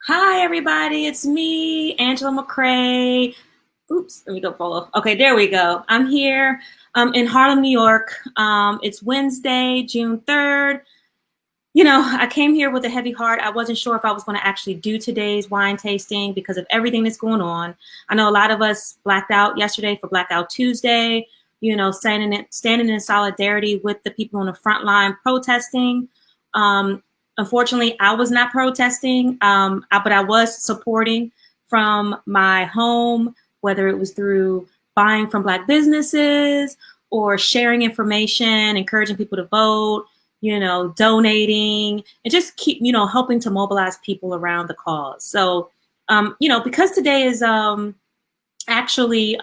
Hi, everybody. It's me, Angela McCrae. Oops, let me go follow. Okay, there we go. I'm here in Harlem, New York. It's Wednesday, June 3rd. I came here with a heavy heart. I wasn't sure if I was going to actually do today's wine tasting because of everything that's going on. I know a lot of us blacked out yesterday for Blackout Tuesday, standing in solidarity with the people on the front line protesting. Um, Unfortunately, I was not protesting, but I was supporting from my home, whether it was through buying from Black businesses or sharing information, encouraging people to vote, donating, and just keep, helping to mobilize people around the cause. So, because today is actually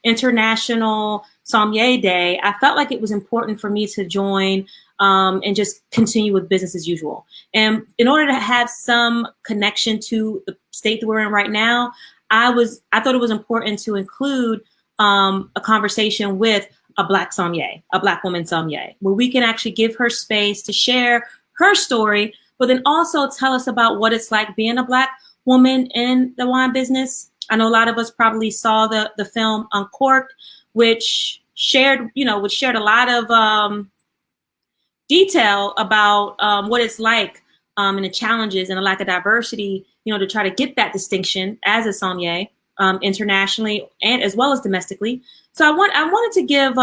International Sommelier Day, I felt like it was important for me to join and just continue with business as usual. And in order to have some connection to the state that we're in right now, I thought it was important to include a conversation with a Black sommelier, a Black woman sommelier, where we can actually give her space to share her story, but then also tell us about what it's like being a Black woman in the wine business. I know a lot of us probably saw the film Uncorked, which shared a lot of detail about what it's like and the challenges and the lack of diversity, to try to get that distinction as a sommelier internationally and as well as domestically. So I wanted to give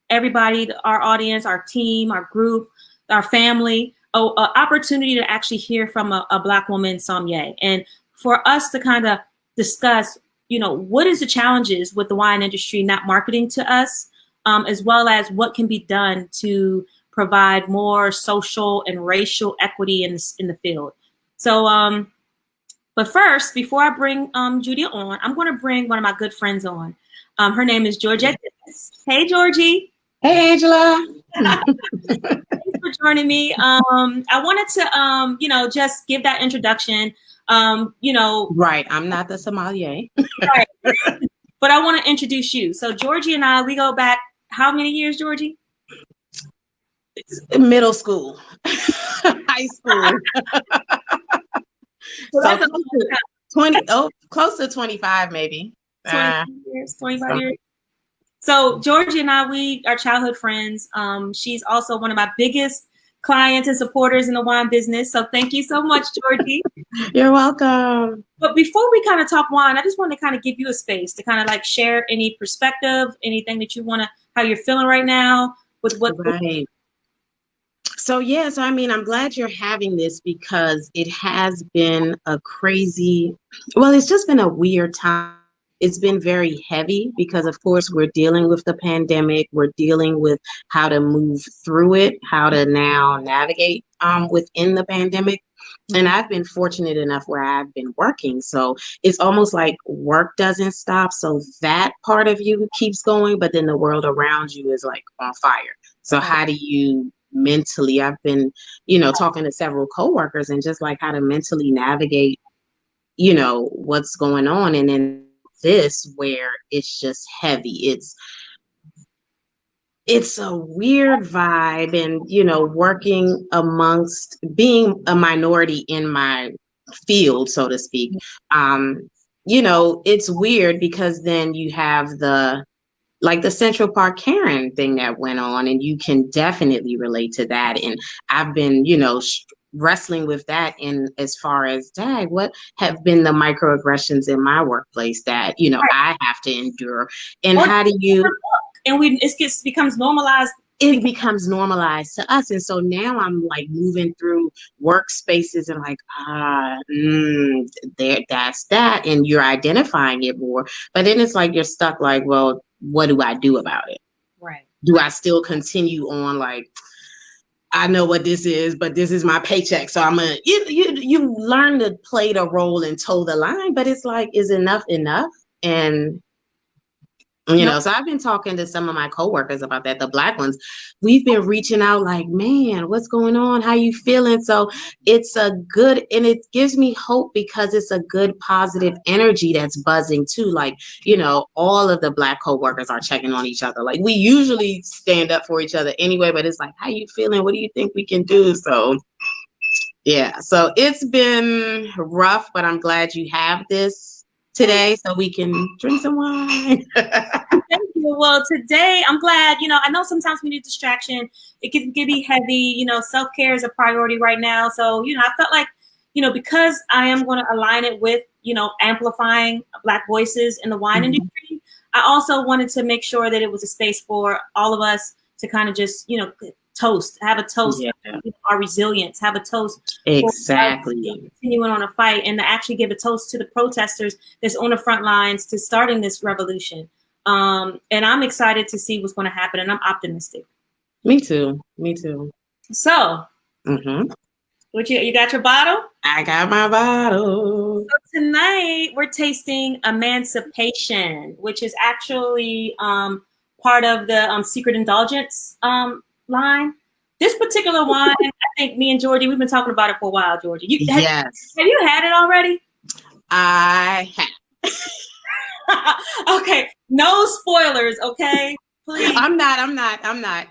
everybody, our audience, our team, our group, our family, a opportunity to actually hear from a Black woman sommelier, and for us to kind of discuss, what is the challenges with the wine industry not marketing to us, as well as what can be done to provide more social and racial equity in the field. So, but first, before I bring Judia on, I'm going to bring one of my good friends on. Her name is Judia. Hey, Georgie. Hey, Angela. Thanks for joining me. I wanted to, just give that introduction. Right. I'm not the sommelier. Right. But I want to introduce you. So Georgie and I, we go back how many years, Georgie? Middle school, high school. So that's close to 25, maybe. 25 years. So Georgie and I, we are childhood friends. She's also one of my biggest clients and supporters in the wine business. So thank you so much, Georgie. You're welcome. But before we kind of talk wine, I just want to kind of give you a space to kind of like share any perspective, anything that you want to, how you're feeling right now with what. Right. So I mean, I'm glad you're having this because it has been a crazy, it's just been a weird time. It's been very heavy because, of course, we're dealing with the pandemic. We're dealing with how to move through it, how to now navigate within the pandemic. And I've been fortunate enough where I've been working. So it's almost like work doesn't stop. So that part of you keeps going, but then the world around you is like on fire. So how do you mentally, I've been, talking to several coworkers and just like how to mentally navigate, what's going on. And then this where it's just heavy. It's a weird vibe, and working amongst being a minority in my field, so to speak. It's weird because then you have the Central Park Karen thing that went on, and you can definitely relate to that. And I've been, wrestling with that in as far as, dang, what have been the microaggressions in my workplace that, I have to endure. And how do you... And becomes normalized. It becomes normalized to us. And so now I'm like moving through workspaces and like, that's that. And you're identifying it more. But then it's like, you're stuck like, well, what do I do about it? Right. Do I still continue on like, I know what this is, but this is my paycheck. So I'm gonna, you learn to play the role and toe the line, but it's like, is enough? And so I've been talking to some of my coworkers about that, the Black ones. We've been reaching out like, man, what's going on? How you feeling? So it's a good, and it gives me hope because it's a good positive energy that's buzzing too. Like, all of the Black coworkers are checking on each other. Like we usually stand up for each other anyway, but it's like, how you feeling? What do you think we can do? So Yeah. So it's been rough, but I'm glad you have this today so we can drink some wine. Thank you. Well, today I'm glad, I know sometimes we need distraction. It can be heavy, self-care is a priority right now. So, I felt like, because I am going to align it with, amplifying Black voices in the wine industry, I also wanted to make sure that it was a space for all of us to kind of just, have a toast Yeah. for our resilience, have a toast for us Exactly. continuing on a fight, and to actually give a toast to the protesters that's on the front lines to starting this revolution. And I'm excited to see what's going to happen, and I'm optimistic. Me too. Me too. So, what you got your bottle? I got my bottle. So tonight we're tasting Emancipation, which is actually part of the Secret Indulgence line. This particular wine, I think me and Georgie, we've been talking about it for a while. Georgie, Yes, have you had it already? I have. Okay, no spoilers, okay? Please. I'm not.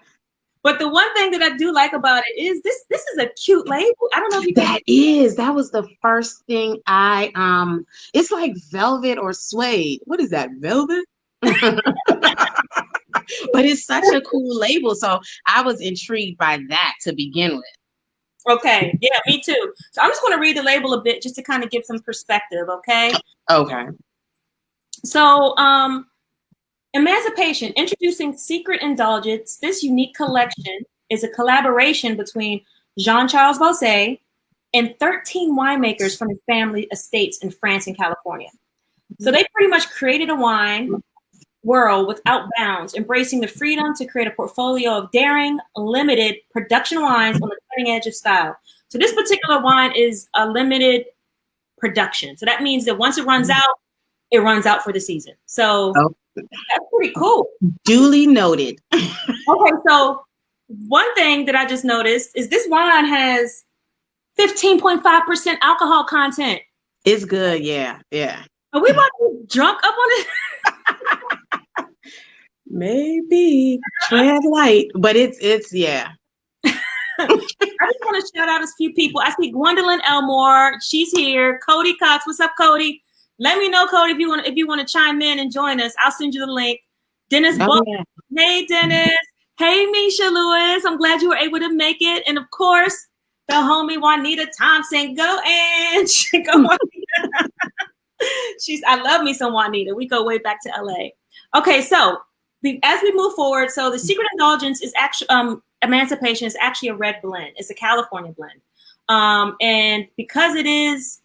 But the one thing that I do like about it is this is a cute label. I don't know if you That was the first thing it's like velvet or suede. What is that? Velvet? But it's such a cool label. So I was intrigued by that to begin with. Okay. Yeah, me too. So I'm just going to read the label a bit just to kind of give some perspective. Okay. Okay. So, Emancipation, introducing Secret Indulgence. This unique collection is a collaboration between Jean-Charles Bosset and 13 winemakers from his family estates in France and California. So they pretty much created a wine world without bounds, embracing the freedom to create a portfolio of daring, limited production wines on the cutting edge of style. So this particular wine is a limited production. So that means that once it runs out for the season. So that's pretty cool. Duly noted. Okay, so one thing that I just noticed is this wine has 15.5% alcohol content. It's good, yeah. Are we about to be drunk up on it? Maybe tread light, but it's yeah. I just want to shout out a few people. I see Gwendolyn Elmore. She's here. Cody Cox. What's up, Cody? Let me know, Cody, if you want to chime in and join us. I'll send you the link. Dennis Buck. Yeah. Hey, Dennis. Hey, Misha Lewis. I'm glad you were able to make it. And of course, the homie Juanita Thompson. Go, Ange. Go, Juanita. I love me some Juanita. We go way back to LA. Okay, so as we move forward, so the Secret Indulgence is actually Emancipation is actually a red blend. It's a California blend, and because it is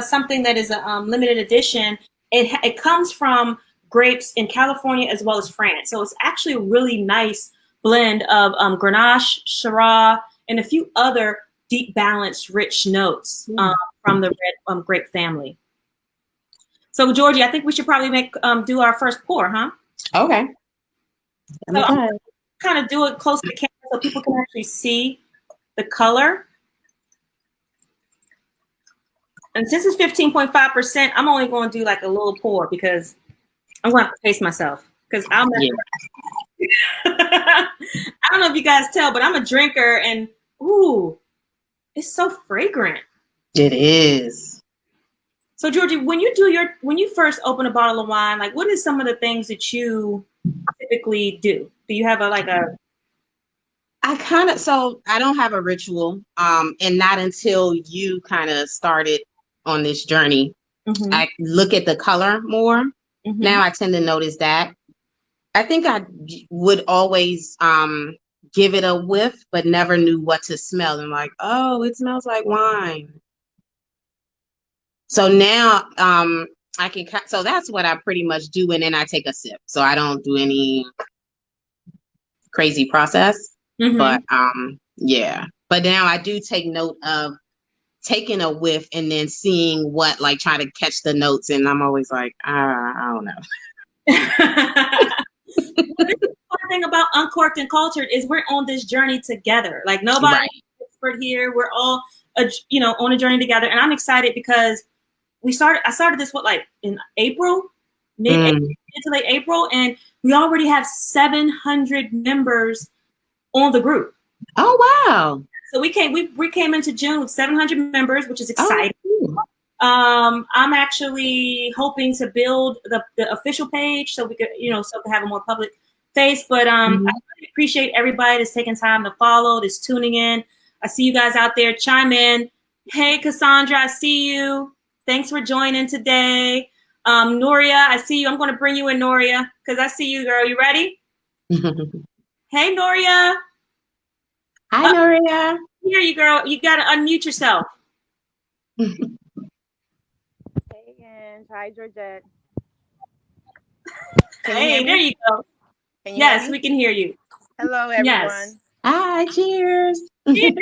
something that is a limited edition, it comes from grapes in California as well as France. So it's actually a really nice blend of Grenache, Syrah, and a few other deep, balanced, rich notes from the red grape family. So, Georgie, I think we should probably do our first pour, huh? Okay. So I'm going to kind of do it close to the camera so people can actually see the color. And since it's 15.5%, I'm only going to do like a little pour because I'm going to have to taste myself. Because I don't know if you guys tell, but I'm a drinker, and ooh, it's so fragrant. It is. So, Georgie, when you first open a bottle of wine, like what is some of the things that you typically do? Do you have I don't have a ritual, and not until you kind of started on this journey. I look at the color more. Now I tend to notice that. I think I would always give it a whiff, but never knew what to smell. And like, oh, it smells like wine. So now so that's what I pretty much do. And then I take a sip. So I don't do any crazy process, but yeah. But now I do take note of taking a whiff and then seeing what, like trying to catch the notes. And I'm always like, I don't know. One thing about Uncorked and Cultured is we're on this journey together. Like nobody's expert here. We're all, on a journey together. And I'm excited because I started this in April, mid to late April, and we already have 700 members on the group. Oh, wow. So we came into June with 700 members, which is Oh, exciting. cool. I'm actually hoping to build the official page so we could, so we can have a more public face. But I Mhm. really appreciate everybody that's taking time to follow, that's tuning in. I see you guys out there. Chime in. Hey, Cassandra, I see you. Thanks for joining today. Noria, I see you. I'm going to bring you in, Noria, because I see you, girl. You ready? Hey, Noria. Hi, Oh, Noria. here you, girl. You got to unmute yourself. Hey, and hi, Georgette. Hey, there you go. Can you hear Yes, me? we can hear you. Hello, Yes. everyone. Hi, cheers. Cheers.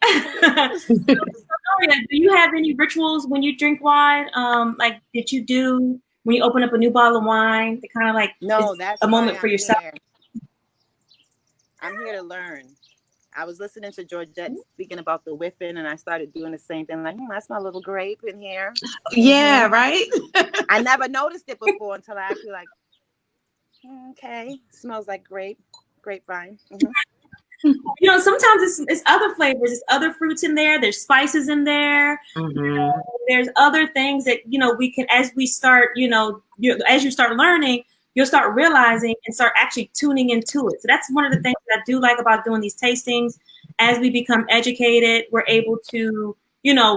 So, Gloria, do you have any rituals when you drink wine? Like, did you do when you open up a new bottle of wine? To kind of like No, it's that's a why moment for I'm yourself. here. I'm here to learn. I was listening to Georgette speaking about the whipping, and I started doing the same thing. Like, I smell a little grape in here. Yeah, right? I never noticed it before until I actually like, okay, smells like grapevine. Sometimes it's other flavors, it's other fruits in there. There's spices in there. Mhm. There's other things that we can, as we start, as you start learning, you'll start realizing and start actually tuning into it. So that's one of the things that I do like about doing these tastings. As we become educated, we're able to,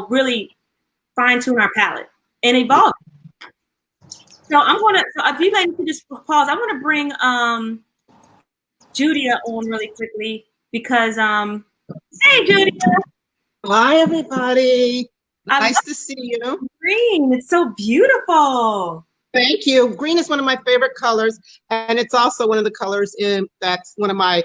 really fine tune our palate and evolve. So if you like to just pause, I want to bring Judia on really quickly because hey Judia, Hi, everybody. I love Nice to see you. green. It's so beautiful. Thank you. Green is one of my favorite colors, and it's also one of the colors that's one of my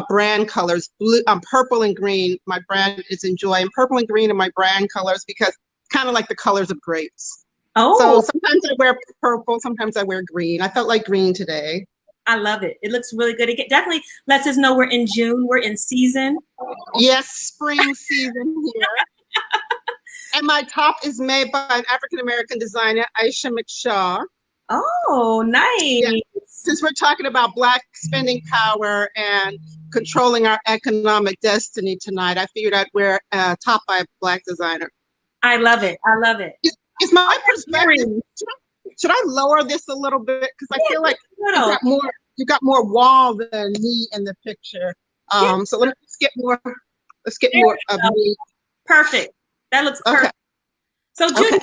brand colors. Blue, purple and green. My brand is enJoie, and purple and green are my brand colors because kind of like the colors of grapes. So Oh, sometimes I wear purple, sometimes I wear green. I felt like green today. I love it. It looks really good. It definitely lets us know we're in June. We're in season. Yes, spring season here. And my top is made by an African American designer, Aisha McShaw. Oh, nice. Yeah. Since we're talking about Black spending power and controlling our economic destiny tonight, I figured I'd wear a top by a Black designer. I love it. I love it. Is my perspective? Should I lower this a little bit because I feel like you got more wall than me in the picture. So let's get more. Let's get more of me. Perfect. That looks perfect. Okay. So, Judy,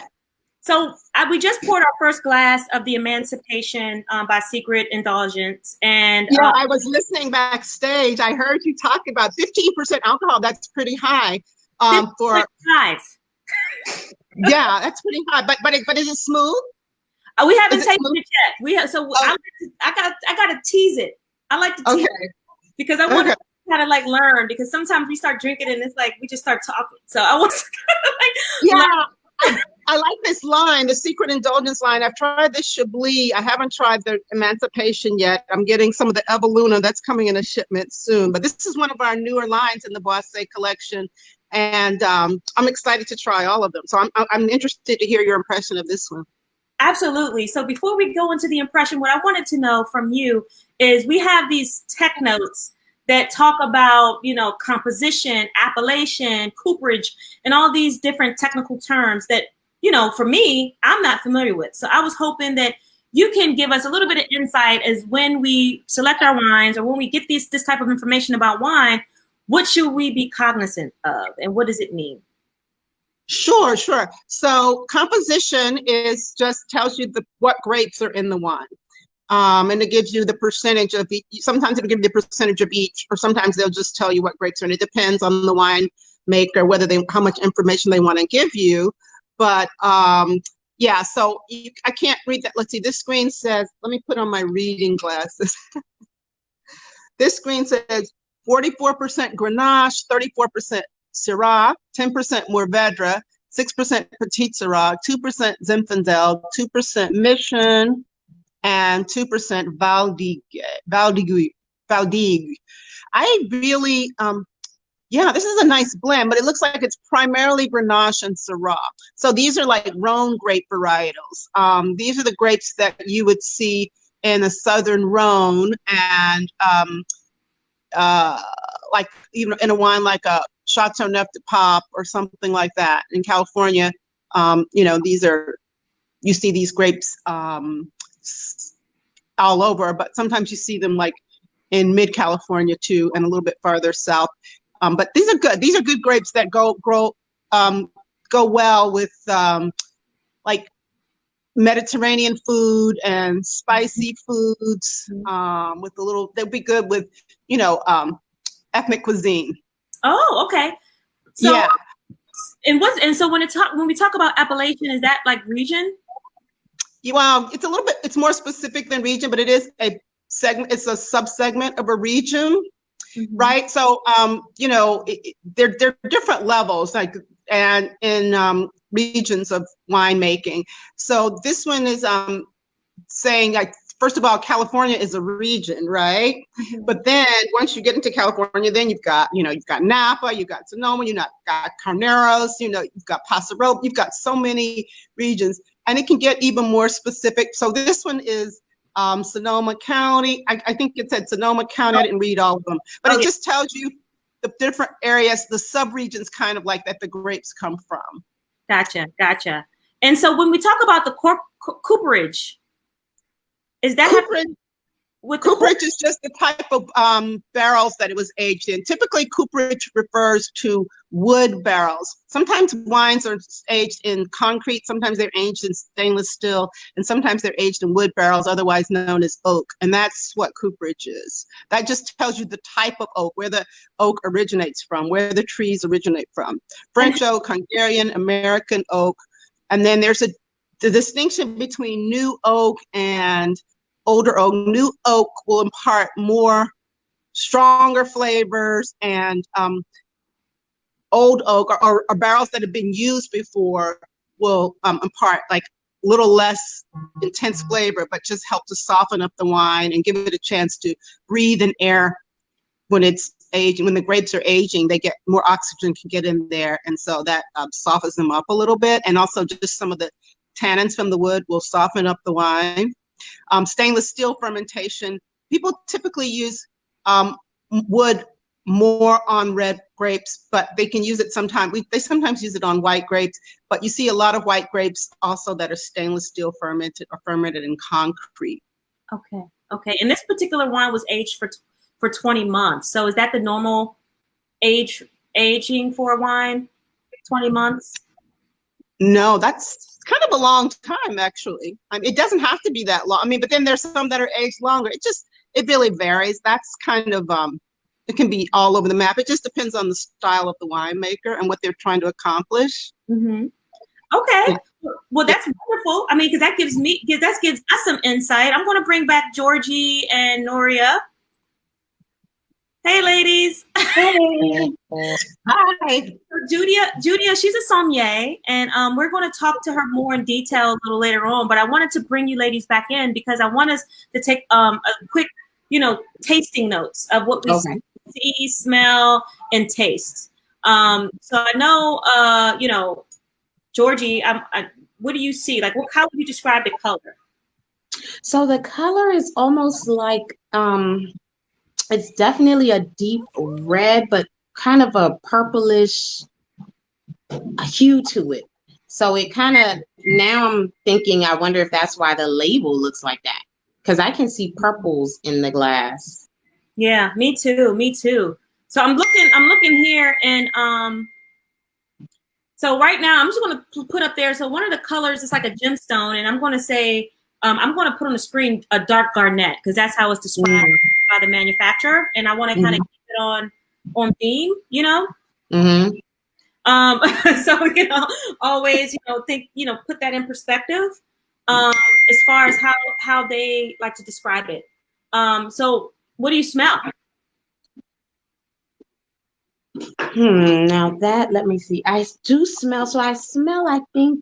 we just poured our first glass of the Emancipation by Secret Indulgence, and I was listening backstage. I heard you talk about 15% alcohol. That's pretty high. For 5. Yeah, that's pretty high. But is it smooth? We haven't tasted it yet. I gotta tease it. I like to tease it because I want to kind of like learn, because sometimes we start drinking and it's like we just start talking. So I want to learn. I like this line, the Secret Indulgence line. I've tried the Chablis. I haven't tried the Emancipation yet. I'm getting some of the Evoluna that's coming in a shipment soon. But this is one of our newer lines in the Boissé collection. And I'm excited to try all of them. So I'm interested to hear your impression of this one. Absolutely. So before we go into the impression, what I wanted to know from you is we have these tech notes that talk about, composition, appellation, cooperage, and all these different technical terms that, for me, I'm not familiar with. So I was hoping that you can give us a little bit of insight as when we select our wines or when we get this type of information about wine, what should we be cognizant of and what does it mean? Sure. So composition tells you what grapes are in the wine. And it gives you the percentage of each. Sometimes it'll give you the percentage of each, or sometimes they'll just tell you what grapes are in. It depends on the wine maker, how much information they want to give you. But so I can't read that. Let's see, this screen says, let me put on my reading glasses. This screen says 44% Grenache, 34% Syrah, 10% Mourvedre, 6% Petit Syrah, 2% Zinfandel, 2% Mission, and 2% Valdigue. I really, this is a nice blend, but it looks like it's primarily Grenache and Syrah. So these are like Rhone grape varietals. These are the grapes that you would see in the southern Rhone, and like even in a wine like a Chateauneuf de Pape or something like that. In California, you know, you see these grapes all over, but sometimes you see them like in mid-California too, and a little bit farther south. But these are good. These are good grapes that go well with like Mediterranean food and spicy foods. With a little, they'll be good with, you know, ethnic cuisine. Oh, okay. So, Yeah. And so when we talk about appellation, is that like region? Well, it's a little bit, it's more specific than region, but it is a segment, it's a subsegment of a region, right? So, you know, there are different levels, like, and in regions of winemaking. So this one is saying, like, first of all, California is a region, right? But then once you get into California, then you've got, you know, you've got Napa, you've got Sonoma, you've got Carneros, you know, you've got Paso Robles, you've got so many regions, and it can get even more specific. So this one is Sonoma County. I think it said Sonoma County. I didn't read all of them, but it just tells you the different areas, the sub-regions kind of like that the grapes come from. Gotcha. And so when we talk about the cooperage, is that cooperage is just the type of barrels that it was aged in. Typically, cooperage refers to wood barrels. Sometimes wines are aged in concrete, sometimes they're aged in stainless steel, and sometimes they're aged in wood barrels, otherwise known as oak. And that's what cooperage is. That just tells you the type of oak, where the oak originates from, where the trees originate from. French oak, Hungarian, American oak. And then there's the distinction between new oak and older oak. New oak will impart more stronger flavors, and old oak or barrels that have been used before will impart like a little less intense flavor, but just help to soften up the wine and give it a chance to breathe in air when it's aging. When the grapes are aging, they get more oxygen can get in there, and so that softens them up a little bit. And also just some of the tannins from the wood will soften up the wine. Stainless steel fermentation, people typically use wood more on red grapes, but they can use it sometimes. They sometimes use it on white grapes, but you see a lot of white grapes also that are stainless steel fermented or fermented in concrete. Okay. And this particular wine was aged for 20 months. So is that the normal aging for a wine? 20 months? No, that's kind of a long time, actually. I mean, it doesn't have to be that long. I mean, but then there's some that are aged longer. It really varies. That's kind of, it can be all over the map. It just depends on the style of the winemaker and what they're trying to accomplish. Okay. Well, that's wonderful. I mean, because that gives us some insight. I'm going to bring back Georgie and Noria. Hey, ladies. Hey. Hi. Judia, she's a sommelier, and we're going to talk to her more in detail a little later on. But I wanted to bring you ladies back in because I want us to take a quick, tasting notes of what we see, smell, and taste. So I know, Georgie, what do you see? Like, how would you describe the color? So the color is almost like, it's definitely a deep red, but kind of a purplish hue to it. So it kind of, now I'm thinking, I wonder if that's why the label looks like that. Because I can see purples in the glass. Yeah, me too. So I'm looking here, and so right now I'm just going to put up there. So one of the colors is like a gemstone, and I'm going to say, I'm going to put on the screen a dark garnet because that's how it's described by the manufacturer, and I want to kind of keep it on theme, So always think put that in perspective as far as how they like to describe it. So what do you smell? Now that, let me see. I do smell. So I smell, I think,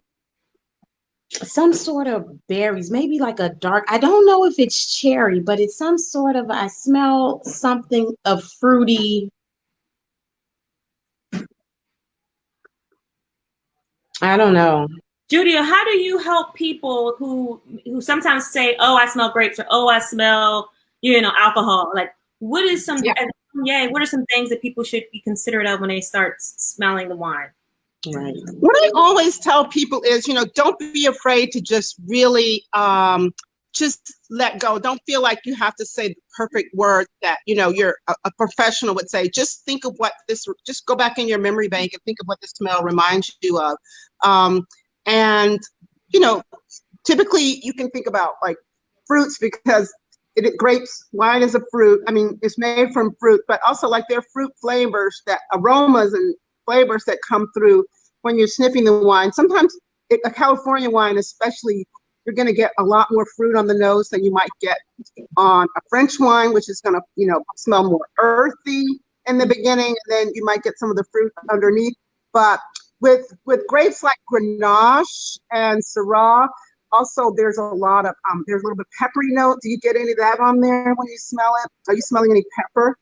some sort of berries, maybe like a dark, I don't know if it's cherry, but it's some sort of, I smell something of fruity. I don't know. Judia, how do you help people who sometimes say, "Oh, I smell grapes," or "Oh, I smell, alcohol"? Like, what is some Yay. What are some things that people should be considerate of when they start smelling the wine? Right. What I always tell people is, don't be afraid to just really just let go. Don't feel like you have to say the perfect word that, you're a professional would say. Just think of just go back in your memory bank and think of what the smell reminds you of. And, typically you can think about like fruits because grapes, wine is a fruit. I mean, it's made from fruit, but also like there are fruit flavors, that aromas and flavors that come through when you're sniffing the wine. Sometimes a California wine, especially, you're going to get a lot more fruit on the nose than you might get on a French wine, which is going to, smell more earthy in the beginning, and then you might get some of the fruit underneath. But with grapes like Grenache and Syrah, also there's a lot of there's a little bit peppery note. Do you get any of that on there when you smell it? Are you smelling any pepper?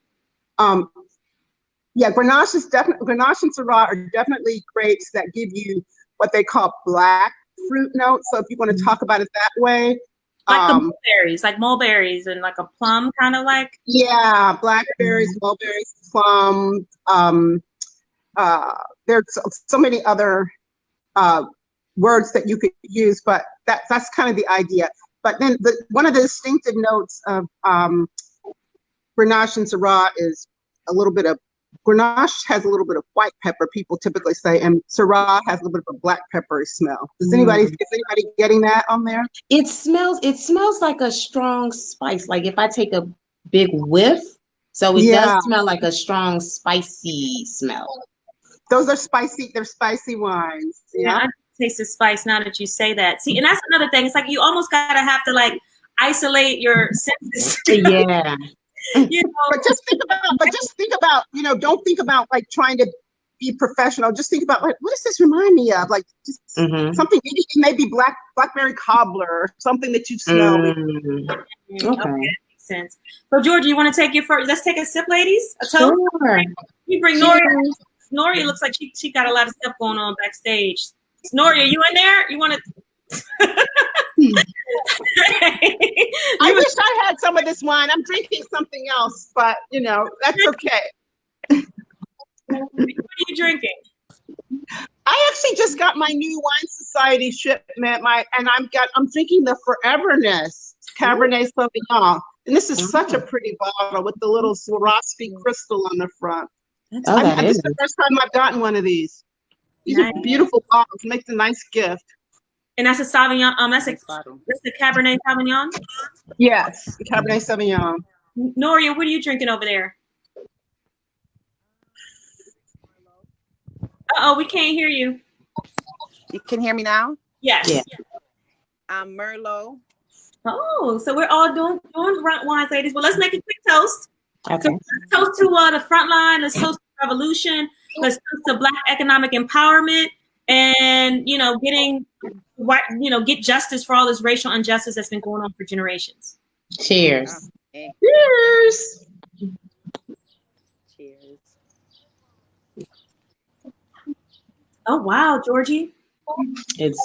Yeah, Grenache and Syrah are definitely grapes that give you what they call black fruit notes. So if you want to talk about it that way, like the mulberries and like a plum, kind of like. Yeah, blackberries, mulberries, plum. There's so many other words that you could use, but that's kind of the idea. But then one of the distinctive notes of Grenache and Syrah is Grenache has a little bit of white pepper, people typically say, and Syrah has a little bit of a black peppery smell. Is anybody getting that on there? It smells like a strong spice. Like if I take a big whiff, so it does smell like a strong spicy smell. Those are spicy. They're spicy wines. Yeah, I taste the spice now that you say that. See, and that's another thing. It's like you almost gotta have to like isolate your senses. Yeah. But just think about, don't think about like trying to be professional. Just think about like, what does this remind me of? Like just something, maybe blackberry cobbler or something that you smell. Okay, that makes sense. So Georgia, you want to take your first? Let's take a sip, ladies. A toast. Sure. You bring Noria. Noria looks like she got a lot of stuff going on backstage. Noria, you in there? You want to? I wish I had some of this wine. I'm drinking something else, but that's okay. What are you drinking? I actually just got my new Wine Society shipment. I'm drinking the Foreverness Cabernet Sauvignon, and this is such a pretty bottle with the little Swarovski crystal on the front. This is the first time I've gotten one of these. These are beautiful bottles. Makes a nice gift. And that's a Sauvignon. That's the Cabernet Sauvignon. Yes, the Cabernet Sauvignon. Noria, what are you drinking over there? Uh-oh, we can't hear you. You can hear me now? Yes. Yeah. Merlot. Oh, so we're all doing wines, ladies. Well, let's make a quick toast. Okay. So let's toast to the front line. Let's toast to revolution. Let's toast to Black economic empowerment, and get justice for all this racial injustice that's been going on for generations. Cheers. Okay. Cheers. Cheers. Oh wow, Georgie. It's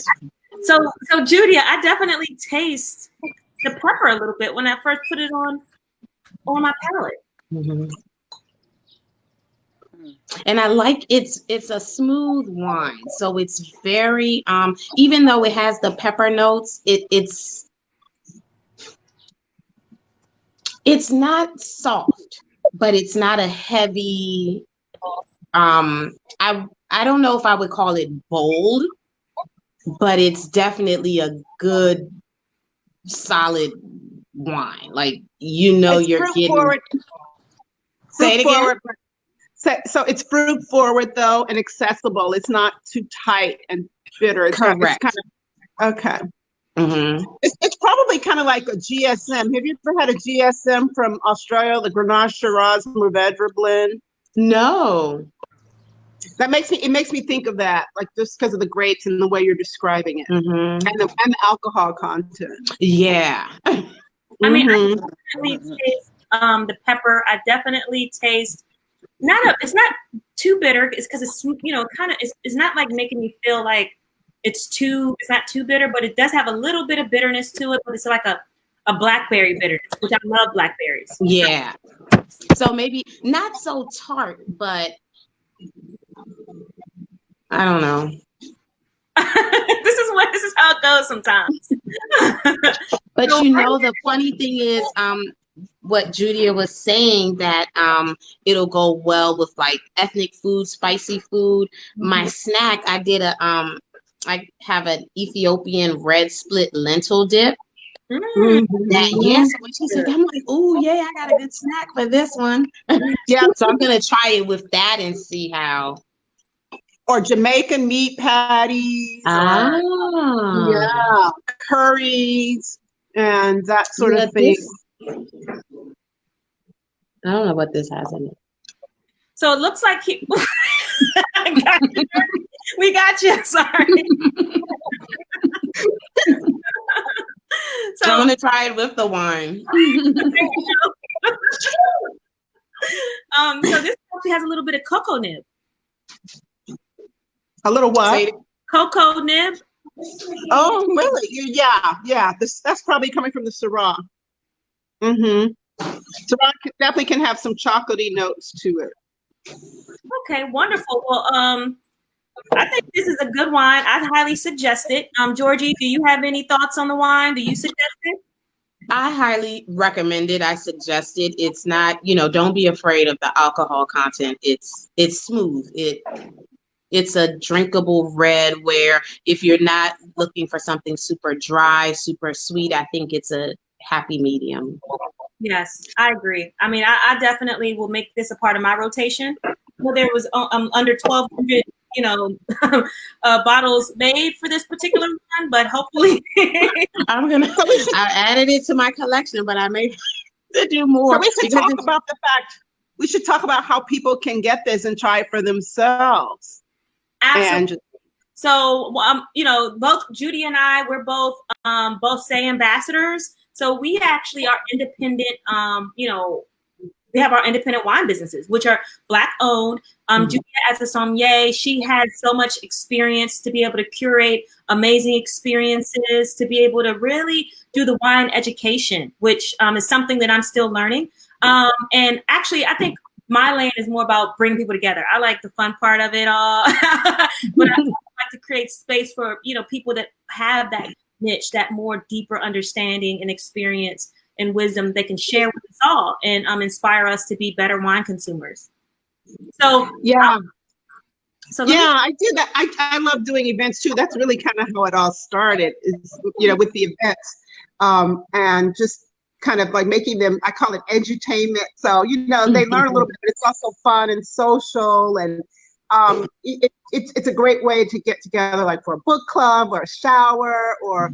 so Judia, I definitely taste the pepper a little bit when I first put it on my palate. And I like it's a smooth wine, so it's very even though it has the pepper notes, it's not soft, but it's not a heavy I don't know if I would call it bold, but it's definitely a good solid wine. Like you're getting forward. Say it again. So it's fruit forward though and accessible. It's not too tight and bitter. Correct. Okay. Mm-hmm. It's probably kind of like a GSM. Have you ever had a GSM from Australia, the Grenache Shiraz Mourvedre blend? No. It makes me think of that, like just because of the grapes and the way you're describing it, and the alcohol content. Yeah. I mean, I definitely taste the pepper. I definitely taste it's not too bitter. It's because it's kind of it's not like making me feel like it's not too bitter, but it does have a little bit of bitterness to it. But it's like a blackberry bitterness, which I love blackberries. Yeah. So maybe not so tart, but I don't know. This is how it goes sometimes. But you know, the funny thing is, what Judia was saying, that it'll go well with like ethnic food, spicy food. My snack, I have an Ethiopian red split lentil dip. That, yes, when she said, I'm like, oh yeah, I got a good snack for this one. Yeah. So I'm gonna try it with that and see how. Or Jamaican meat patties. Ah. Yeah, curries and that sort of thing. I don't know what this has in it. So it looks like we got you. Sorry. So I'm gonna try it with the wine. So this actually has a little bit of cocoa nib. A little what? Cocoa nib. Oh, really? Yeah. That's probably coming from the Syrah. Syrah definitely can have some chocolatey notes to it. Okay, wonderful. Well, I think this is a good wine. I'd highly suggest it. Georgie, do you have any thoughts on the wine? Do you suggest it? I highly recommend it. I suggest it. It's not, don't be afraid of the alcohol content. It's smooth. It's a drinkable red, where if you're not looking for something super dry, super sweet, I think it's a happy medium. Yes, I agree. I mean, I definitely will make this a part of my rotation. Well, there was under 1,200, bottles made for this particular one, but hopefully I added it to my collection, but I may to do more. So we should talk about how people can get this and try it for themselves. Absolutely. So, both Judy and I, we're both SAY ambassadors. So we actually are independent, we have our independent wine businesses, which are Black owned. Judia, as a sommelier, she has so much experience to be able to curate amazing experiences, to be able to really do the wine education, which is something that I'm still learning. And actually, I think my lane is more about bringing people together. I like the fun part of it all, but I like to create space for, people that have that niche, that more deeper understanding and experience and wisdom they can share with us all and inspire us to be better wine consumers. So I do that. I love doing events too. That's really kind of how it all started, is with the events, and just kind of like making them, I call it edutainment. So they learn a little bit, but it's also fun and social, and it's a great way to get together, like for a book club or a shower or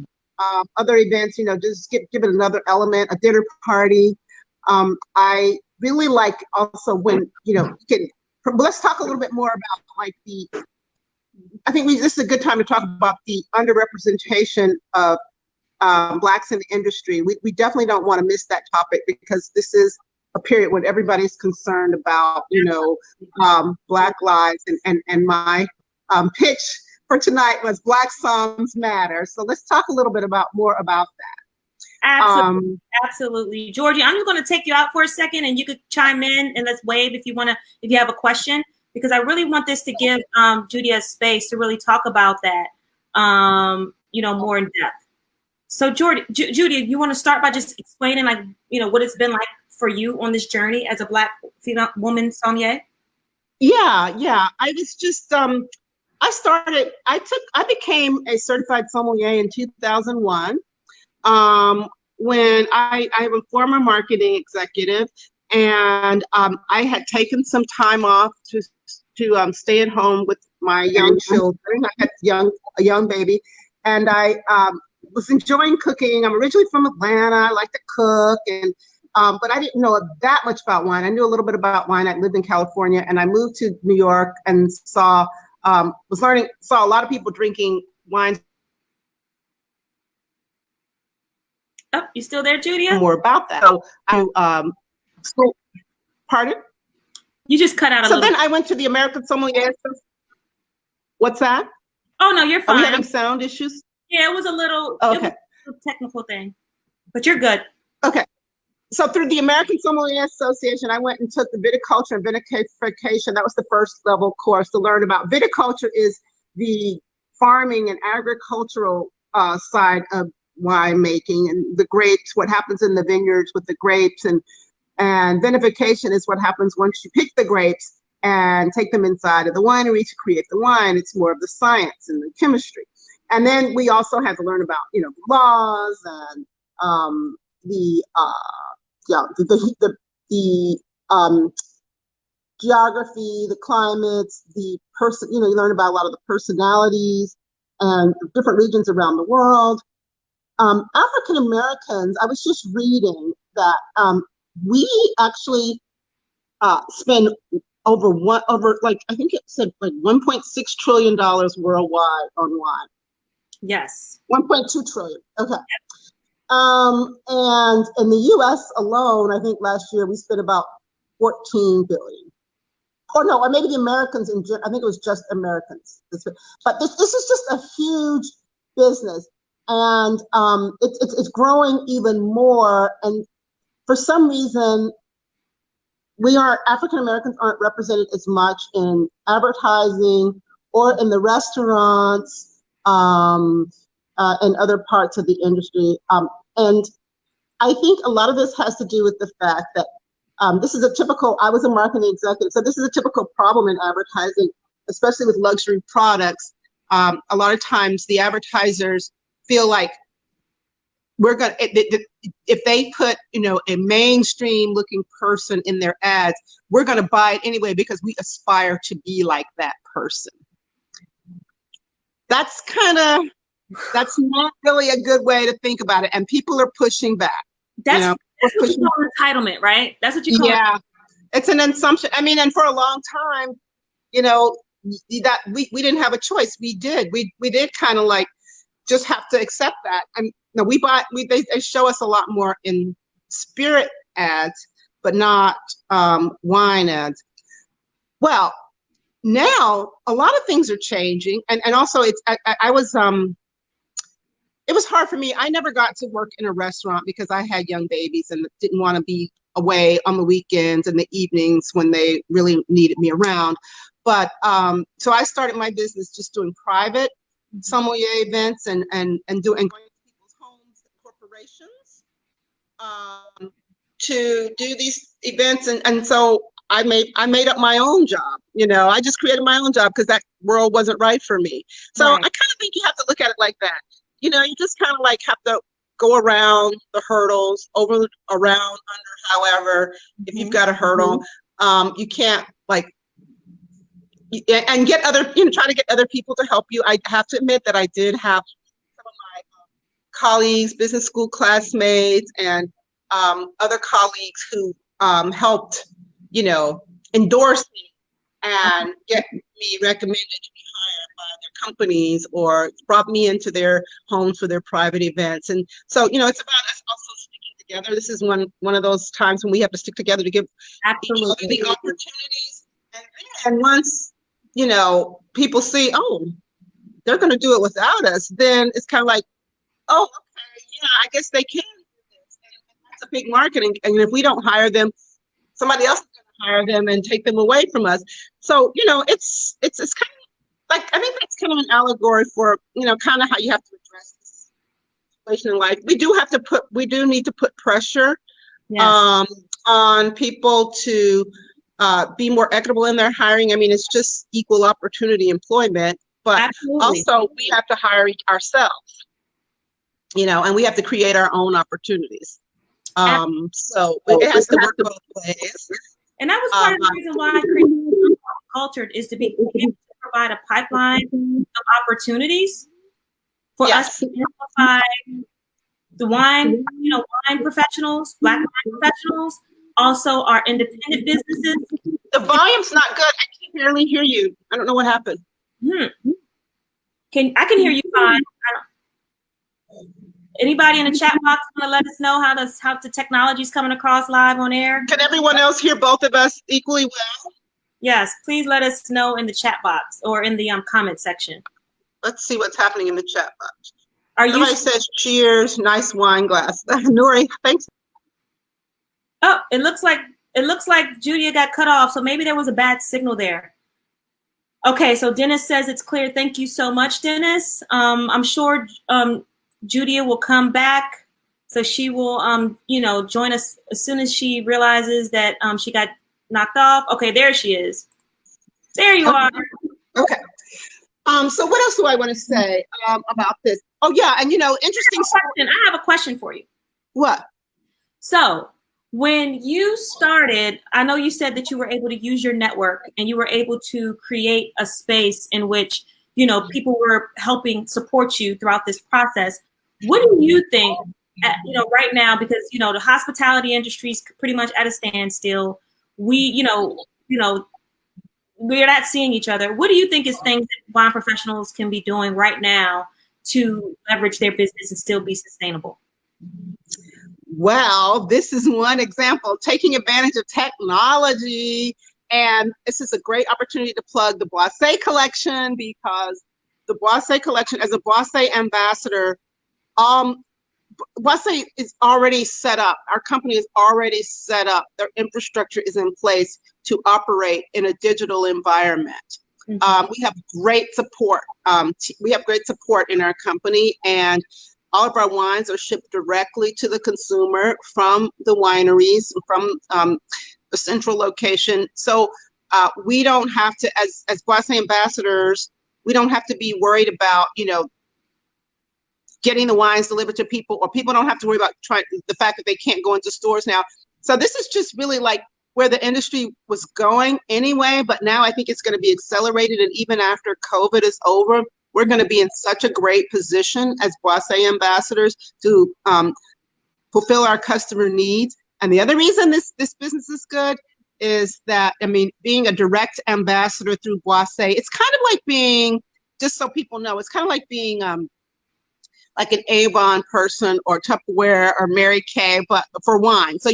other events, just give it another element, a dinner party. I really like also when, let's talk a little bit more about like I think this is a good time to talk about the underrepresentation of Blacks in the industry. We definitely don't want to miss that topic, because this is a period when everybody's concerned about, Black lives, and my pitch for tonight was Black Songs Matter. So let's talk a little bit more about that. Absolutely. Georgie, I'm just going to take you out for a second, and you could chime in and let's wave if you have a question, because I really want this to give Judia space to really talk about that, more in depth. So Judia, you want to start by just explaining what it's been like for you on this journey as a Black female woman sommelier? Yeah. I was just, I became a certified sommelier in 2001. When I'm a former marketing executive, and I had taken some time off to stay at home with my young children. I had a young baby, and I was enjoying cooking. I'm originally from Atlanta. I like to cook, and but I didn't know that much about wine. I knew a little bit about wine. I lived in California, and I moved to New York and saw a lot of people drinking wine. Oh, you still there, Judia? More about that. So pardon? You just cut out a little. So then I went to the American Sommelier. What's that? Oh no, you're fine. Are we having sound issues? Yeah, it was a little, okay. Technical thing, but you're good. Okay. So through the American Sommelier Association, I went and took the viticulture and vinification. That was the first level course to learn about. Viticulture is the farming and agricultural side of winemaking, and the grapes, what happens in the vineyards with the grapes, and vinification is what happens once you pick the grapes and take them inside of the winery to create the wine. It's more of the science and the chemistry. And then we also had to learn about, you know, the laws and the geography, the climates, the person, you know, you learn about a lot of the personalities and different regions around the world. African Americans, I was just reading that we actually spend I think it said like $1.6 trillion worldwide on wine. Yes. 1.2 trillion. Okay. And in the US alone, I think last year we spent about 14 billion. Or no, or maybe the Americans I think it was just Americans. But this is just a huge business. And it's growing even more. And for some reason, African Americans aren't represented as much in advertising or in the restaurants and other parts of the industry. And I think a lot of this has to do with the fact that this is I was a marketing executive, so this is a typical problem in advertising, especially with luxury products. A lot of times the advertisers feel like if they put, you know, a mainstream looking person in their ads, we're going to buy it anyway because we aspire to be like that person. That's not really a good way to think about it. And people are pushing back. That's what you call entitlement, right? That's what you call it. It's an assumption. I mean, and for a long time, you know, that we didn't have a choice. We did kind of like just have to accept that. And no, they show us a lot more in spirit ads, but not wine ads. Well, now a lot of things are changing, and also it was hard for me. I never got to work in a restaurant because I had young babies and didn't want to be away on the weekends and the evenings when they really needed me around. But so I started my business just doing private sommelier events and going to people's homes and corporations to do these events, and so I made up my own job. You know, I just created my own job because that world wasn't right for me. So right. I kind of think you have to look at it like that. You know, you just kind of like have to go around the hurdles, around, under, however, if you've got a hurdle. You can't like, and get try to get other people to help you. I have to admit that I did have some of my colleagues, business school classmates, and other colleagues who helped, you know, endorse me and get me recommended to be hired by their companies or brought me into their homes for their private events. And so, you know, it's about us also sticking together. This is one of those times when we have to stick together to give each other the opportunities. And once, you know, people see, oh, they're going to do it without us, then it's kind of like, oh, okay, yeah, I guess they can do this. And that's a big market. And if we don't hire them, somebody else is going to hire them and take them away from us. So, you know, it's kind of like, I think that's kind of an allegory for, you know, kind of how you have to address this situation in life. We do need to put pressure on people to be more equitable in their hiring. I mean, it's just equal opportunity employment, but Absolutely. Also we have to hire ourselves, you know, and we have to create our own opportunities. So it has to work both ways. And that was part of the reason why I created Uncultured, is to be able to provide a pipeline of opportunities for us to amplify the wine professionals, Black wine professionals, also our independent businesses. The volume's not good. I can barely hear you. I don't know what happened. I can hear you fine. Anybody in the chat box want to let us know how the technology's coming across live on air? Can everyone else hear both of us equally well? Yes, please let us know in the chat box or in the comment section. Let's see what's happening in the chat box. Somebody says cheers, nice wine glass. Nuri, thanks. Oh, it looks like Judia got cut off, so maybe there was a bad signal there. Okay, so Dennis says it's clear. Thank you so much, Dennis. I'm sure Judia will come back, so she will join us as soon as she realizes that she got knocked off. Okay, there she is. There you are. Okay. So what else do I want to say about this? Oh yeah, and interesting. I have a question for you. What? So when you started, I know you said that you were able to use your network and you were able to create a space in which, people were helping support you throughout this process. What do you think, right now, because, the hospitality industry is pretty much at a standstill. We're not seeing each other. What do you think is things that wine professionals can be doing right now to leverage their business and still be sustainable? Well, this is one example, taking advantage of technology. And this is a great opportunity to plug the Boisé collection, because the Boisé collection, as a Boisé ambassador, Boisé is already set up. Our company is already set up. Their infrastructure is in place to operate in a digital environment. Mm-hmm. We have great support. We have great support in our company, and all of our wines are shipped directly to the consumer from the wineries, from the central location. So we don't have to, as Boisé ambassadors, we don't have to be worried about, getting the wines delivered to people, or people don't have to worry about the fact that they can't go into stores now. So this is just really like where the industry was going anyway, but now I think it's going to be accelerated. And even after COVID is over, we're going to be in such a great position as Boisé ambassadors to fulfill our customer needs. And the other reason this business is good is that, being a direct ambassador through Boisé, it's kind of like being, just so people know, it's kind of like being like an Avon person or Tupperware or Mary Kay, but for wine. So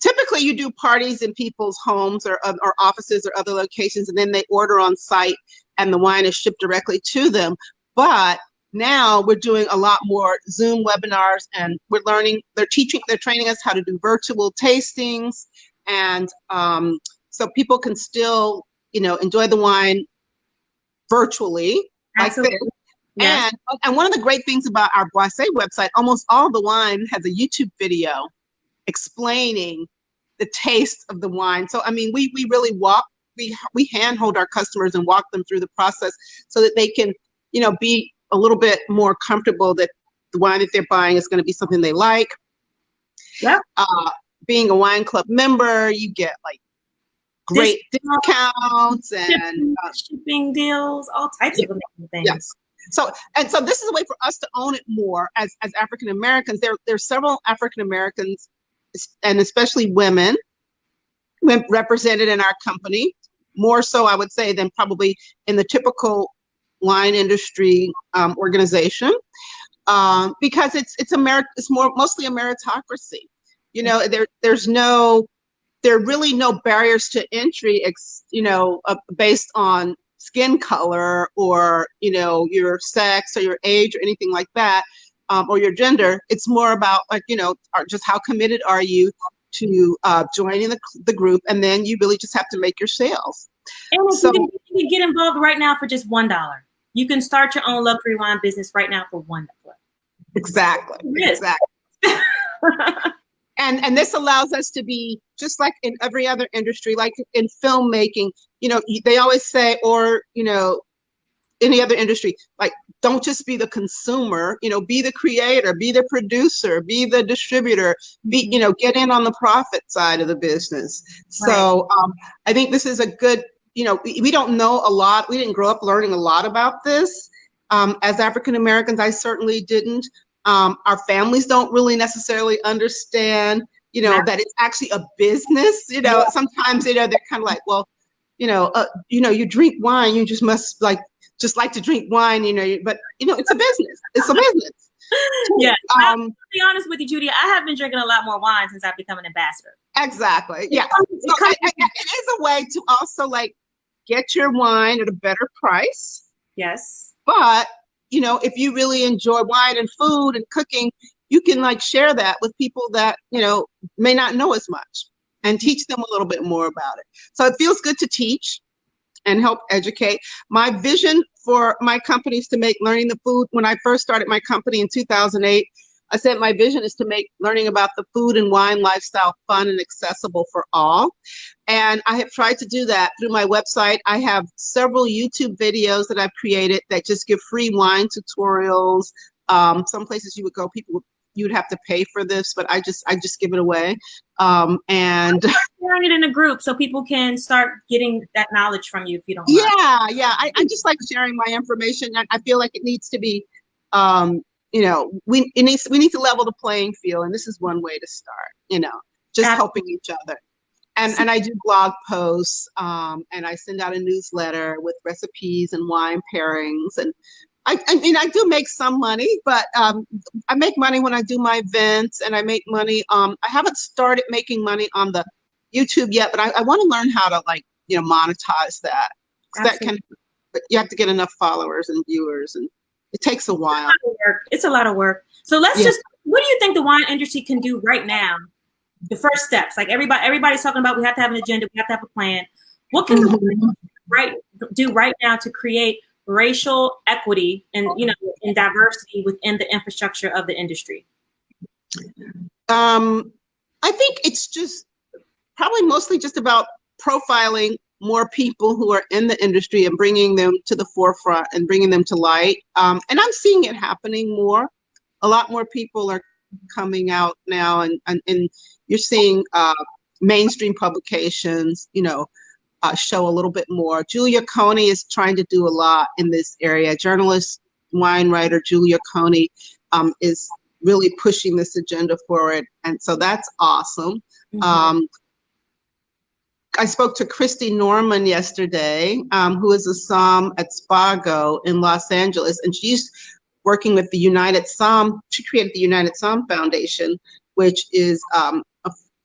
typically you do parties in people's homes or offices or other locations, and then they order on site and the wine is shipped directly to them. But now we're doing a lot more Zoom webinars, and they're training us how to do virtual tastings. And so people can still, enjoy the wine virtually. Absolutely. Like this. Yes. And one of the great things about our Boisé website, almost all the wine has a YouTube video explaining the taste of the wine. So, we really we handhold our customers and walk them through the process so that they can, be a little bit more comfortable that the wine that they're buying is going to be something they like. Yeah. Being a wine club member, you get like great discounts and shipping deals, all types of amazing things. Yes. So this is a way for us to own it more as African Americans. There's several African Americans, and especially women represented in our company, more so I would say than probably in the typical wine industry organization, because it's mostly a meritocracy. There are really no barriers to entry, based on skin color or your sex or your age or anything like that, or your gender. It's more about just how committed are you to joining the group, and then you really just have to make your sales. And so you can get involved right now for just $1. You can start your own luxury wine business right now for $1. Exactly. And this allows us to be just like in every other industry, like in filmmaking, they always say, or, any other industry, like, don't just be the consumer, be the creator, be the producer, be the distributor, get in on the profit side of the business. Right. So I think this is a good, we don't know a lot. We didn't grow up learning a lot about this. As African Americans, I certainly didn't. Our families don't really necessarily understand, that it's actually a business. Sometimes, they're kind of like, well, you drink wine, you just must like to drink wine, but it's a business. It's a business. Yeah. To be honest with you, Judy, I have been drinking a lot more wine since I've become an ambassador. Exactly. Yeah. So it is a way to also like get your wine at a better price. Yes. But if you really enjoy wine and food and cooking, you can like share that with people that, you know, may not know as much and teach them a little bit more about it. So it feels good to teach and help educate. My vision for my company is to make learning the food. When I first started my company in 2008, I said my vision is to make learning about the food and wine lifestyle fun and accessible for all. And I have tried to do that through my website. I have several YouTube videos that I've created that just give free wine tutorials. Some places you would go, you would have to pay for this, but I just give it away. And sharing it in a group so people can start getting that knowledge from you if you don't mind. Yeah. I just like sharing my information. I feel like it needs to be, you know, we need to level the playing field, and this is one way to start. You know, just helping each other. And I do blog posts, and I send out a newsletter with recipes and wine pairings. And I mean, I do make some money, but I make money when I do my events, and I make money. I haven't started making money on the YouTube yet, but I want to learn how to, like, you know, monetize that. That can, but you have to get enough followers and viewers, and it takes a while. It's a lot of work. So let's just, what do you think the wine industry can do right now? The first steps, like everybody's talking about, we have to have an agenda, we have to have a plan. What can we do right now to create racial equity and, you know, and diversity within the infrastructure of the industry? I think it's just probably mostly just about profiling more people who are in the industry and bringing them to the forefront and bringing them to light. And I'm seeing it happening more. A lot more people are coming out now, and you're seeing mainstream publications, you know, show a little bit more. Julia Coney is trying to do a lot in this area. Journalist, wine writer Julia Coney is really pushing this agenda forward, and so that's awesome. I spoke to Christy Norman yesterday, who is a som at Spago in Los Angeles, and she's working with the United Som. She created the United Som Foundation, which is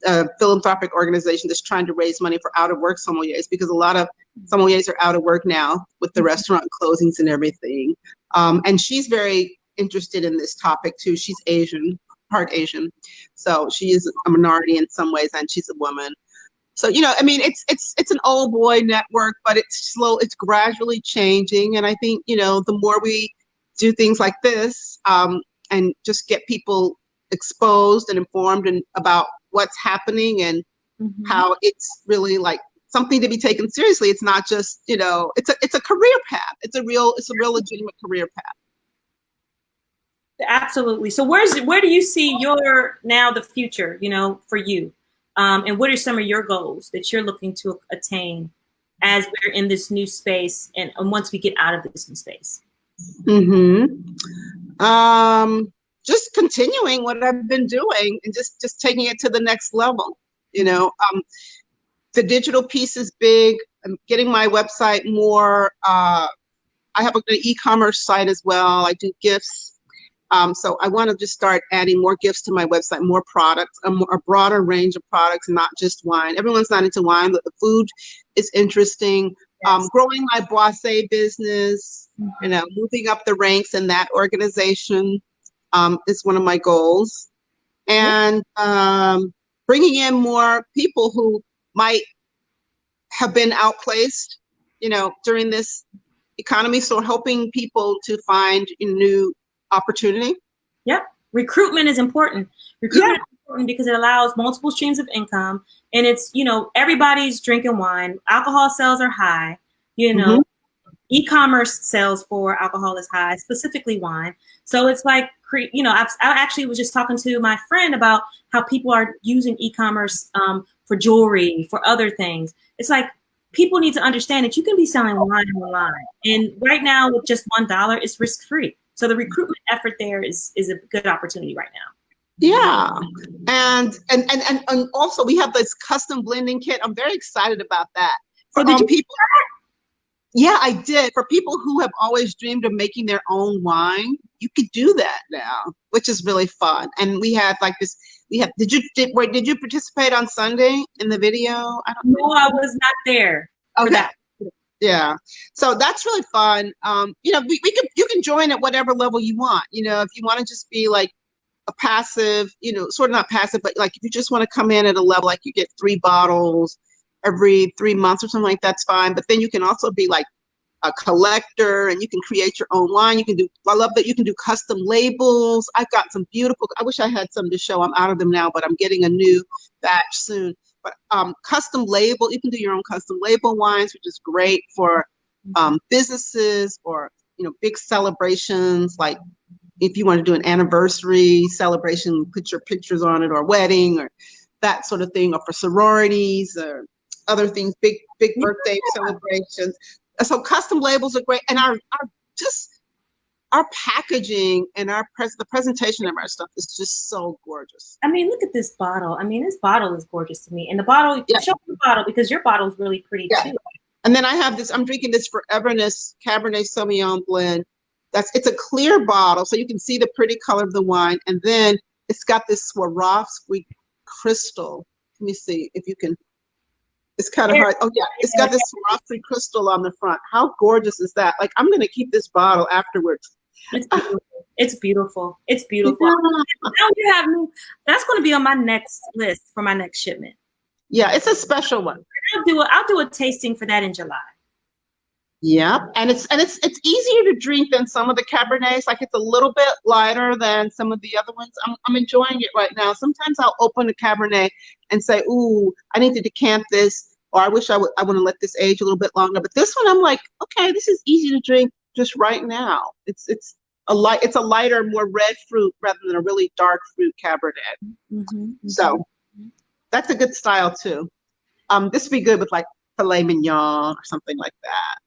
a philanthropic organization that's trying to raise money for out-of-work sommeliers, because a lot of sommeliers are out of work now with the restaurant closings and everything. And she's very interested in this topic too. She's Asian, part Asian, so she is a minority in some ways, and she's a woman. So, you know, I mean, it's an old boy network, but it's gradually changing. And I think, you know, the more we do things like this, and just get people exposed and informed and about what's happening, and how it's really like something to be taken seriously. It's not just, you know, it's a career path. It's a real legitimate career path. Absolutely. So where do you see the future, you know, for you? And what are some of your goals that you're looking to attain as we're in this new space, and once we get out of this new space? Just continuing what I've been doing, and just taking it to the next level. You know, the digital piece is big. I'm getting my website more. I have an e-commerce site as well. I do gifts. So I want to just start adding more gifts to my website, more products, a broader range of products, not just wine. Everyone's not into wine, but the food is interesting. Yes. Growing my boissé business, you know, moving up the ranks in that organization is one of my goals. And bringing in more people who might have been outplaced, you know, during this economy. So helping people to find new opportunity. Yep. Recruitment is important. Recruitment is important because it allows multiple streams of income, and it's, you know, everybody's drinking wine. Alcohol sales are high, you know, e-commerce sales for alcohol is high, specifically wine. So it's like, you know, I actually was just talking to my friend about how people are using e-commerce for jewelry, for other things. It's like, people need to understand that you can be selling wine online, and right now with just $1, it's risk-free. So the recruitment effort there is a good opportunity right now. Yeah, and also we have this custom blending kit. I'm very excited about that. For people, yeah, I did. For people who have always dreamed of making their own wine, you could do that now, which is really fun. And we had like this. Did you participate on Sunday in the video? No, I was not there. Okay. For that. Yeah, so that's really fun. You know, you can join at whatever level you want. You know, if you want to just be like a passive, sort of not passive, but like if you just want to come in at a level, like you get 3 bottles every 3 months or something like that's fine. But then you can also be like a collector, and you can create your own line. I love that you can do custom labels. I've got some beautiful, I wish I had some to show. I'm out of them now, but I'm getting a new batch soon. But custom label, you can do your own custom label wines, which is great for businesses or, big celebrations. Like if you want to do an anniversary celebration, put your pictures on it, or a wedding or that sort of thing, or for sororities or other things, big birthday celebrations. So custom labels are great, and our packaging and the presentation of our stuff is just so gorgeous. I mean, look at this bottle. I mean, this bottle is gorgeous to me, and the bottle. Yeah. Show me the bottle, because your bottle is really pretty too. And then I have this. I'm drinking this Foreverness Cabernet Sauvignon blend. It's a clear bottle, so you can see the pretty color of the wine, and then it's got this Swarovski crystal. Let me see if you can. It's kind of hard. Oh yeah, it's got this Swarovski crystal on the front. How gorgeous is that? Like, I'm gonna keep this bottle afterwards. It's beautiful. It's beautiful. Yeah. Now you have me. That's going to be on my next list for my next shipment. Yeah, it's a special one. I'll do a tasting for that in July. Yeah, and it's easier to drink than some of the Cabernets. Like, it's a little bit lighter than some of the other ones. I'm enjoying it right now. Sometimes I'll open a Cabernet and say, "Ooh, I need to decant this," or "I wish I want to let this age a little bit longer." But this one, I'm like, okay, this is easy to drink just right now. It's a lighter, more red fruit rather than a really dark fruit Cabernet. Mm-hmm. So that's a good style too. This would be good with like filet mignon or something like that.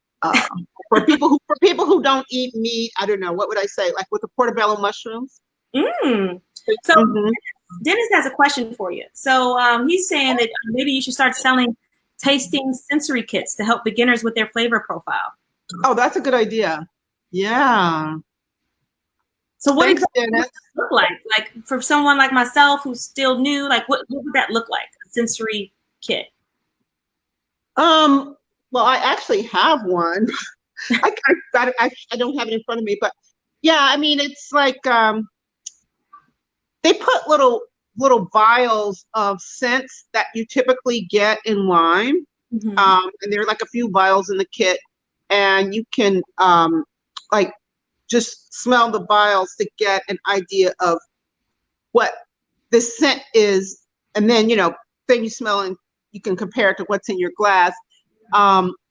For people who don't eat meat, I don't know, what would I say? Like with the portobello mushrooms. So Dennis has a question for you. So he's saying that maybe you should start selling tasting sensory kits to help beginners with their flavor profile. Oh, that's a good idea. Yeah. So what does that look like? Like for someone like myself who's still new, like what would that look like? A sensory kit? Well, I actually have one. I don't have it in front of me, but yeah, I mean, it's like they put little vials of scents that you typically get in wine, and there are like a few vials in the kit, and you can like just smell the vials to get an idea of what the scent is, and then then you smell and you can compare it to what's in your glass.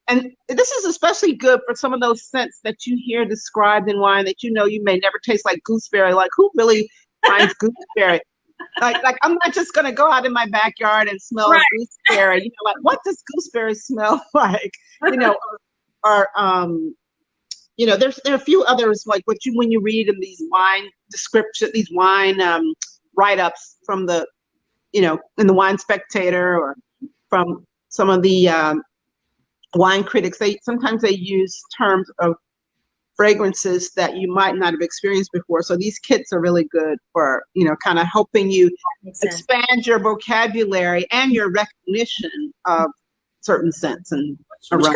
And this is especially good for some of those scents that you hear described in wine that you may never taste, like gooseberry. Like, who really finds gooseberry? Like I'm not just gonna go out in my backyard and smell a gooseberry. Like, what does gooseberry smell like? There are a few others, like when you read in these wine description, these wine write-ups from the in the Wine Spectator, or from some of the wine critics. Sometimes they use terms of fragrances that you might not have experienced before. So these kits are really good for kind of helping you expand your vocabulary and your recognition of certain scents and aromas.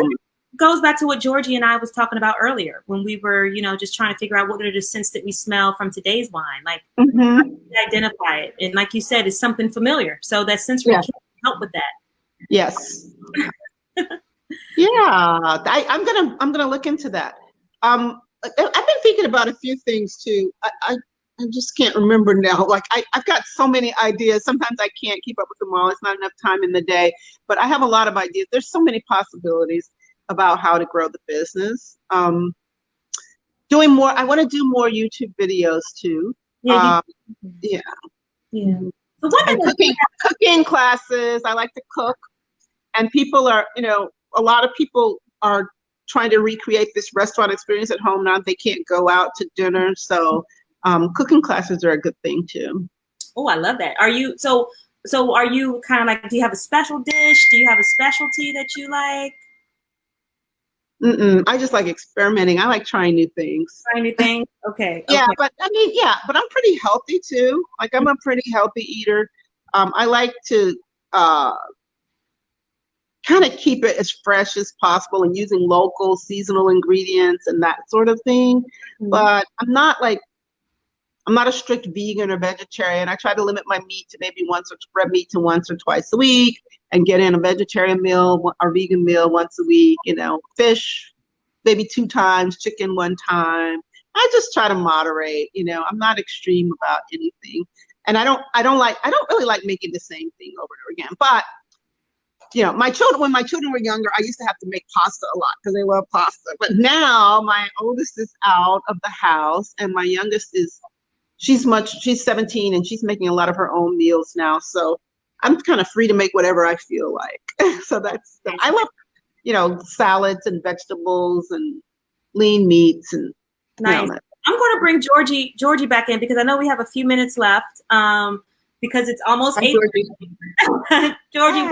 Goes back to what Georgie and I was talking about earlier when we were, just trying to figure out what are the scents that we smell from today's wine. Like, identify it, and like you said, it's something familiar. So that sensory can help with that. Yes. Yeah, I'm gonna look into that. I've been thinking about a few things too. I just can't remember now. Like I've got so many ideas. Sometimes I can't keep up with them all. It's not enough time in the day. But I have a lot of ideas. There's so many possibilities about how to grow the business. Doing more. I want to do more YouTube videos too. Yeah. So cooking classes. I like to cook, and people are, a lot of people are trying to recreate this restaurant experience at home now. They can't go out to dinner, so cooking classes are a good thing too. Oh, I love that. Are you so are you kind of like, do you have a special dish? Do you have a specialty that you like? I just like experimenting. I like trying new things. Trying new things? Okay. Yeah, but but I'm pretty healthy too. Like, I'm a pretty healthy eater. I like to kind of keep it as fresh as possible and using local seasonal ingredients and that sort of thing. But I'm not like I'm not a strict vegan or vegetarian. I try to limit my meat to maybe red meat to once or twice a week, and get in a vegetarian meal or vegan meal once a week. Fish maybe 2 times, chicken 1 time. I just try to moderate. I'm not extreme about anything, and I don't really like making the same thing over and over again. But when my children were younger, I used to have to make pasta a lot because they love pasta. But now my oldest is out of the house, and my youngest she's 17, and she's making a lot of her own meals now. So I'm kind of free to make whatever I feel like. So I love, salads and vegetables and lean meats and. Nice. I'm going to bring Georgie back in because I know we have a few minutes left. Because it's almost 8. Georgie.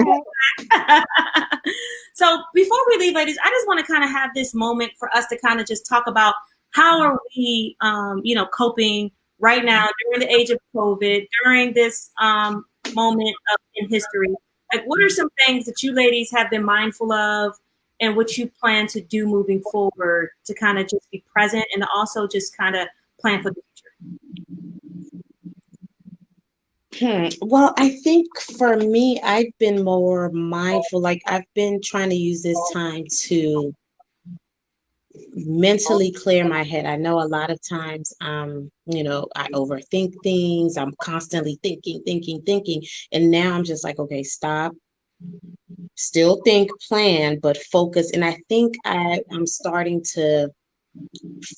So before we leave, ladies, I just want to kind of have this moment for us to kind of just talk about how are we, coping right now during the age of COVID, during this moment in history. Like, what are some things that you ladies have been mindful of, and what you plan to do moving forward to kind of just be present and also just kind of plan for the future? Well, I think for me, I've been more mindful. Like, I've been trying to use this time to mentally clear my head. I know a lot of times, I overthink things. I'm constantly thinking. And now I'm just like, okay, stop. Still think, plan, but focus. And I think I'm starting to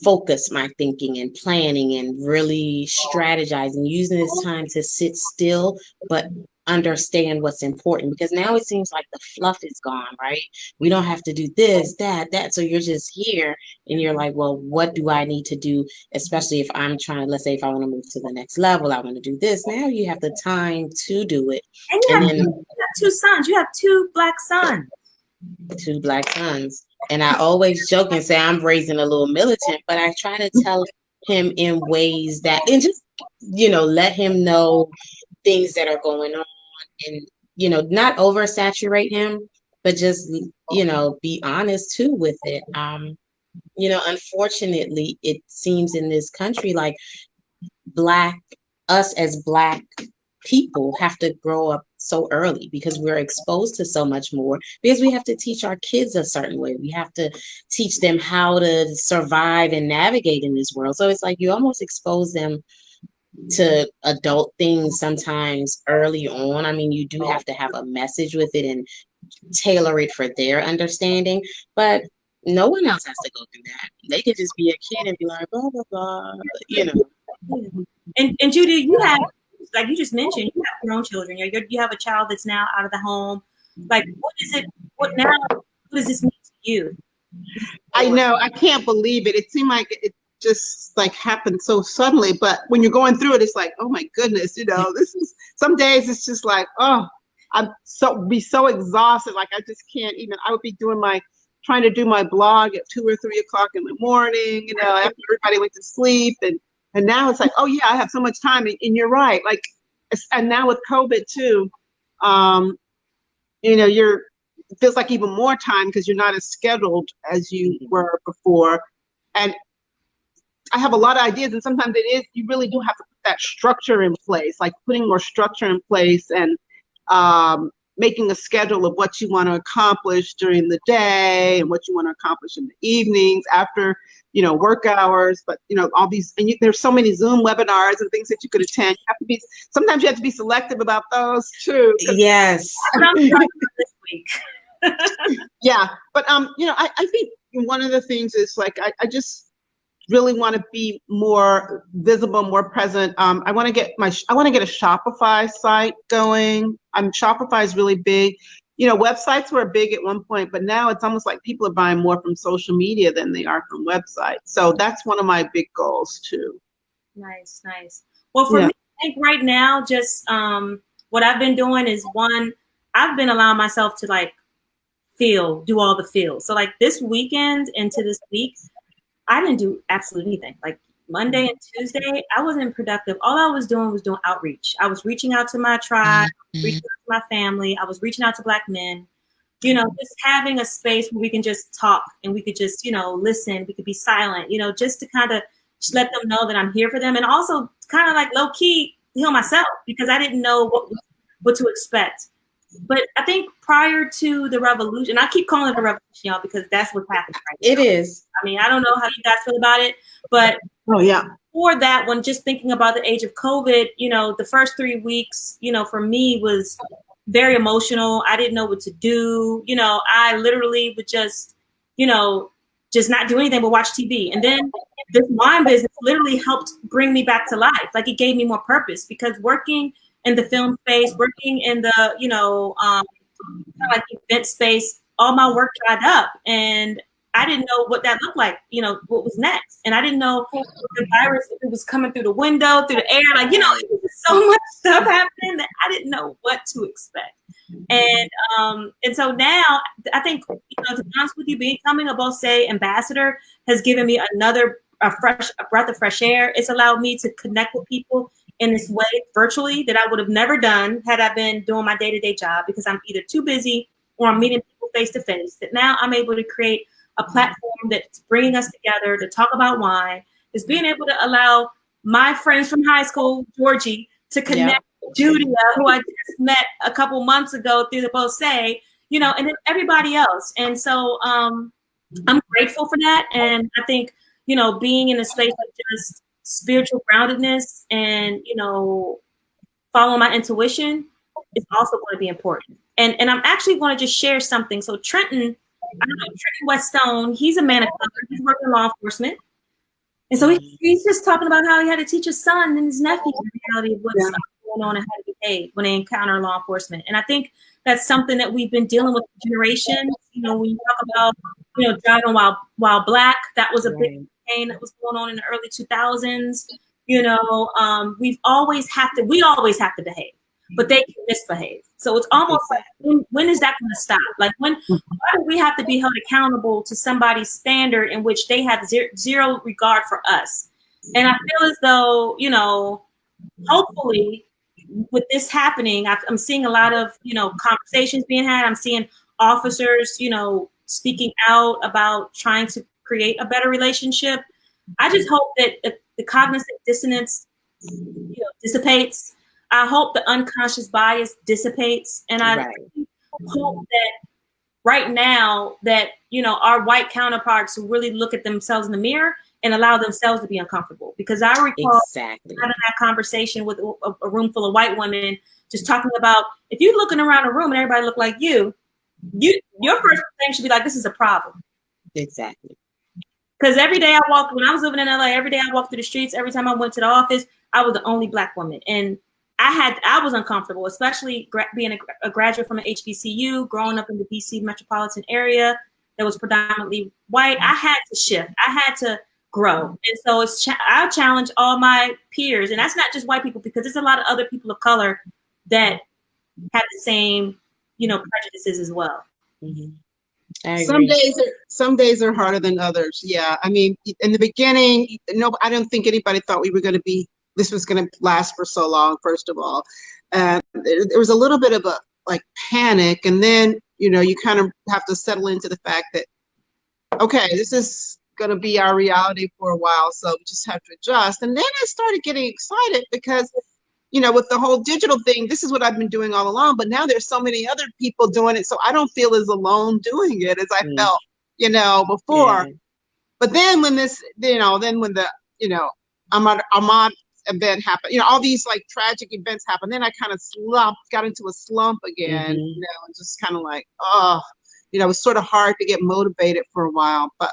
focus my thinking and planning and really strategizing, using this time to sit still, but understand what's important, because now it seems like the fluff is gone, right? We don't have to do this, that. So you're just here and you're like, well, what do I need to do? Especially if I'm trying to, let's say if I want to move to the next level, I want to do this. Now you have the time to do it. And you have 2 sons. You have 2 Black sons. 2 Black sons. And I always joke and say I'm raising a little militant, but I try to tell him in ways that, and just, let him know things that are going on, and, not oversaturate him, but just, be honest too with it. Unfortunately, it seems in this country like us as Black people have to grow up so early because we're exposed to so much more, because we have to teach our kids a certain way. We have to teach them how to survive and navigate in this world. So it's like you almost expose them to adult things sometimes early on. I mean, you do have to have a message with it and tailor it for their understanding, but no one else has to go through that. They could just be a kid and be like, blah, blah, blah, And Judy, you have, like you just mentioned, you have grown children. You have a child that's now out of the home. Like, what does this mean to you? I know, I can't believe it. It seemed like it just like happened so suddenly, but when you're going through it, it's like, oh my goodness, this is, some days it's just like, oh, I'm so exhausted. Like, I just can't even, I would be trying to do my blog at 2 or 3 o'clock in the morning, after everybody went to sleep. And now it's like, oh yeah, I have so much time. And you're right. Like, and now with COVID too, it feels like even more time because you're not as scheduled as you were before. And I have a lot of ideas, and sometimes you really do have to put that structure in place, like putting more structure in place and making a schedule of what you want to accomplish during the day and what you want to accomplish in the evenings after, work hours. But, all these, and there's so many Zoom webinars and things that you could attend. Sometimes you have to be selective about those too. Yes. This week. Yeah. But, I think one of the things is like, I just really want to be more visible, more present. I want to get a Shopify site going. Shopify is really big. Websites were big at one point, but now it's almost like people are buying more from social media than they are from websites. So that's one of my big goals too. Nice. Well, for me, I think right now, just what I've been doing is I've been allowing myself to do all the feels. So like this weekend into this week, I didn't do absolutely anything. Like Monday and Tuesday, I wasn't productive. All I was doing outreach. I was reaching out to my tribe, reaching out to my family. I was reaching out to Black men, just having a space where we can just talk and we could just, listen. We could be silent, just to kind of let them know that I'm here for them. And also kind of like low key heal myself because I didn't know what to expect. But I think prior to the revolution, I keep calling it a revolution, y'all, because that's what's happening right now. It is. I mean, I don't know how you guys feel about it, but Oh, yeah. for that one, just thinking about the age of COVID, the first 3 weeks, for me was very emotional. I didn't know what to do. I literally would just not do anything but watch TV. And then this wine business literally helped bring me back to life. Like it gave me more purpose because working in the film space, working in the, kind of like event space, all my work dried up and I didn't know what that looked like, what was next. And I didn't know the virus, if it was coming through the window, through the air, like, it was just so much stuff happening that I didn't know what to expect. And so now I think, to be honest with you, becoming a Bose ambassador has given me a breath of fresh air. It's allowed me to connect with people in this way virtually that I would have never done had I been doing my day-to-day job because I'm either too busy or I'm meeting people face to face. That now I'm able to create a platform that's bringing us together to talk about wine, is being able to allow my friends from high school, Georgie, to connect with Judia, who I just met a couple months ago through the Bose, and then everybody else. And so I'm grateful for that. And I think, being in a space of just spiritual groundedness and, follow my intuition is also going to be important. And I'm actually going to just share something. So Trenton Weststone, he's a man of color. He's working in law enforcement. And so he's just talking about how he had to teach his son and his nephew the reality of what's going on and how to behave when they encounter law enforcement. And I think that's something that we've been dealing with for generations. When you talk about, driving while black, that was a big campaign that was going on in the early 2000s. We always have to behave, but they can misbehave. So it's almost like, when is that going to stop? Like why do we have to be held accountable to somebody's standard in which they have zero regard for us? And I feel as though, hopefully with this happening, I'm seeing a lot of, conversations being had. I'm seeing officers, speaking out about trying to create a better relationship. I just hope that the cognitive dissonance, dissipates. I hope the unconscious bias dissipates. And I hope that right now that, our white counterparts who really look at themselves in the mirror and allow themselves to be uncomfortable. Because I recall having that conversation with a room full of white women, just talking about, if you're looking around a room and everybody look like you, your first thing should be like, this is a problem. Exactly. Because when I was living in LA, every day I walked through the streets, every time I went to the office, I was the only black woman. And I was uncomfortable, especially being a graduate from an HBCU, growing up in the DC metropolitan area that was predominantly white. I had to shift. I had to grow. And so I challenge all my peers, and that's not just white people, because there's a lot of other people of color that have the same, prejudices as well. Mm-hmm. Some days are harder than others. Yeah. I mean, in the beginning, I don't think anybody thought this was going to last for so long, first of all. There was a little bit of a panic, and then, you kind of have to settle into the fact that, okay, this is going to be our reality for a while, so we just have to adjust. And then I started getting excited because, with the whole digital thing, this is what I've been doing all along, but now there's so many other people doing it, so I don't feel as alone doing it as I felt, before. Yeah. But then when when the, Ahmaud event happened, all these tragic events happened, then I kind of got into a slump again, and just kind of it was sort of hard to get motivated for a while. But,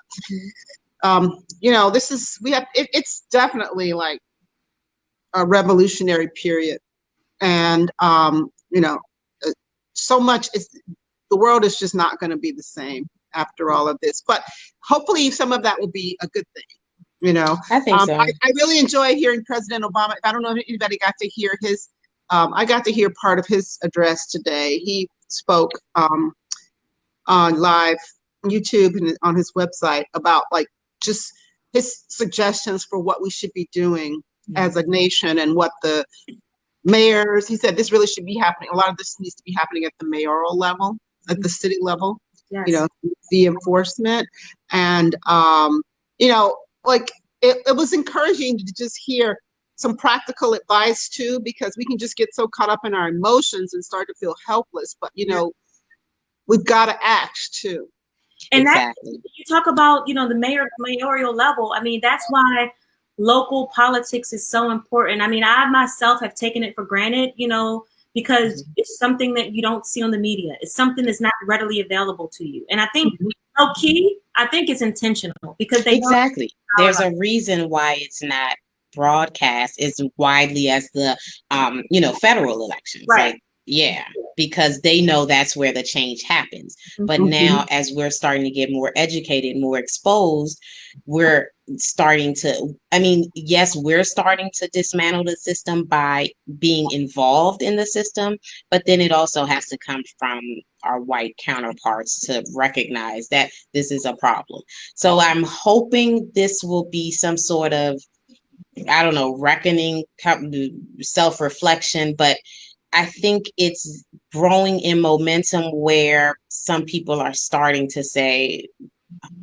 it's definitely a revolutionary period. And, so much the world is just not going to be the same after all of this. But hopefully some of that will be a good thing. I think so. I really enjoy hearing President Obama. I don't know if anybody got to hear I got to hear part of his address today. He spoke on live YouTube and on his website about just his suggestions for what we should be doing as a nation, and what the mayors, he said this really should be happening. A lot of this needs to be happening at the mayoral level, at the city level, the enforcement. And, it was encouraging to just hear some practical advice too, because we can just get so caught up in our emotions and start to feel helpless. But we've got to act too. And Exactly. that, you talk about, the mayoral level. I mean, that's why local politics is so important. I mean, I myself have taken it for granted, because it's something that you don't see on the media. It's something that's not readily available to you. And I think low key, I think it's intentional because they exactly. There's a reason why it's not broadcast as widely as the federal elections. Right. Like, yeah, because they know that's where the change happens. But now, as we're starting to get more educated, more exposed, we're starting to, yes, we're starting to dismantle the system by being involved in the system, but then it also has to come from our white counterparts to recognize that this is a problem. So I'm hoping this will be some sort of, I don't know, reckoning, self-reflection, but I think it's growing in momentum where some people are starting to say,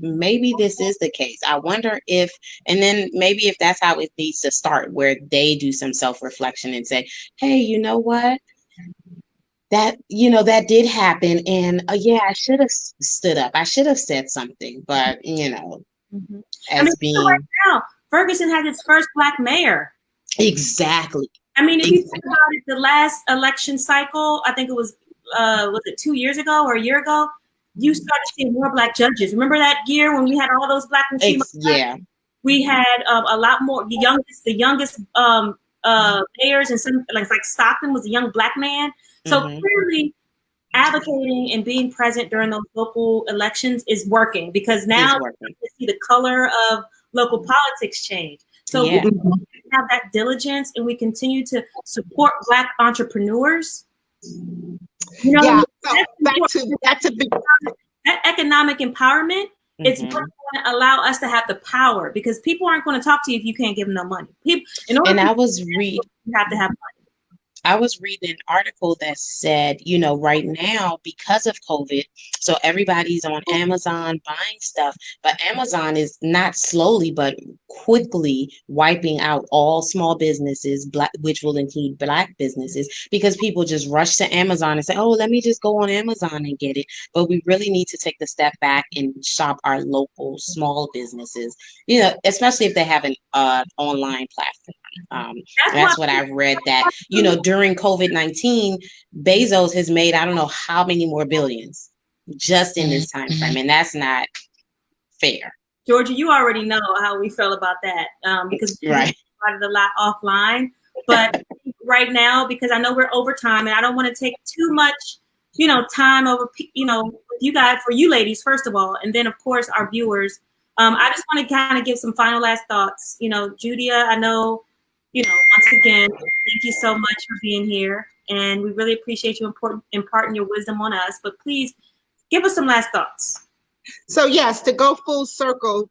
maybe this is the case. I wonder if, and then maybe if that's how it needs to start, where they do some self-reflection and say, hey, you know what? That, that did happen. And yeah, I should have stood up. I should have said something, but, as being. Right now, Ferguson had its first Black mayor. Exactly. I mean, if you think about it, the last election cycle, I think it was it 2 years ago or a year ago, you started seeing more Black judges. Remember that year when we had all those Black and female? Yeah. We had a lot more. The youngest mayors, and some like Stockton was a young Black man. So clearly, advocating and being present during those local elections is working, because now you see the color of local politics change. So we have that diligence and we continue to support Black entrepreneurs. So that's a big. That economic empowerment, it's what's going to allow us to have the power, because people aren't going to talk to you if you can't give them no money. You have to have money. I was reading an article that said, right now, because of COVID, so everybody's on Amazon buying stuff, but Amazon is not slowly, but quickly wiping out all small businesses, which will include Black businesses, because people just rush to Amazon and say, oh, let me just go on Amazon and get it. But we really need to take the step back and shop our local small businesses, especially if they have an online platform. That's what I've read, that, during COVID-19, Bezos has made, I don't know how many more billions just in this time frame. And that's not fair. Georgia, you already know how we feel about that, because we talked about it a lot offline. But right now, because I know we're over time and I don't want to take too much, time over, with you guys, for you ladies, first of all, and then of course our viewers. I just want to kind of give some final last thoughts. Judia, I know, once again, thank you so much for being here, and we really appreciate you imparting your wisdom on us. But please give us some last thoughts. So yes, to go full circle,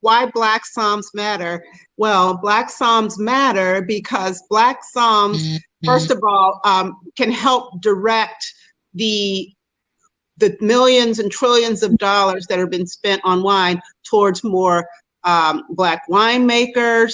why Black Psalms matter? Well, Black Psalms matter because Black Psalms, first of all, can help direct the millions and trillions of dollars that have been spent on wine towards more Black winemakers,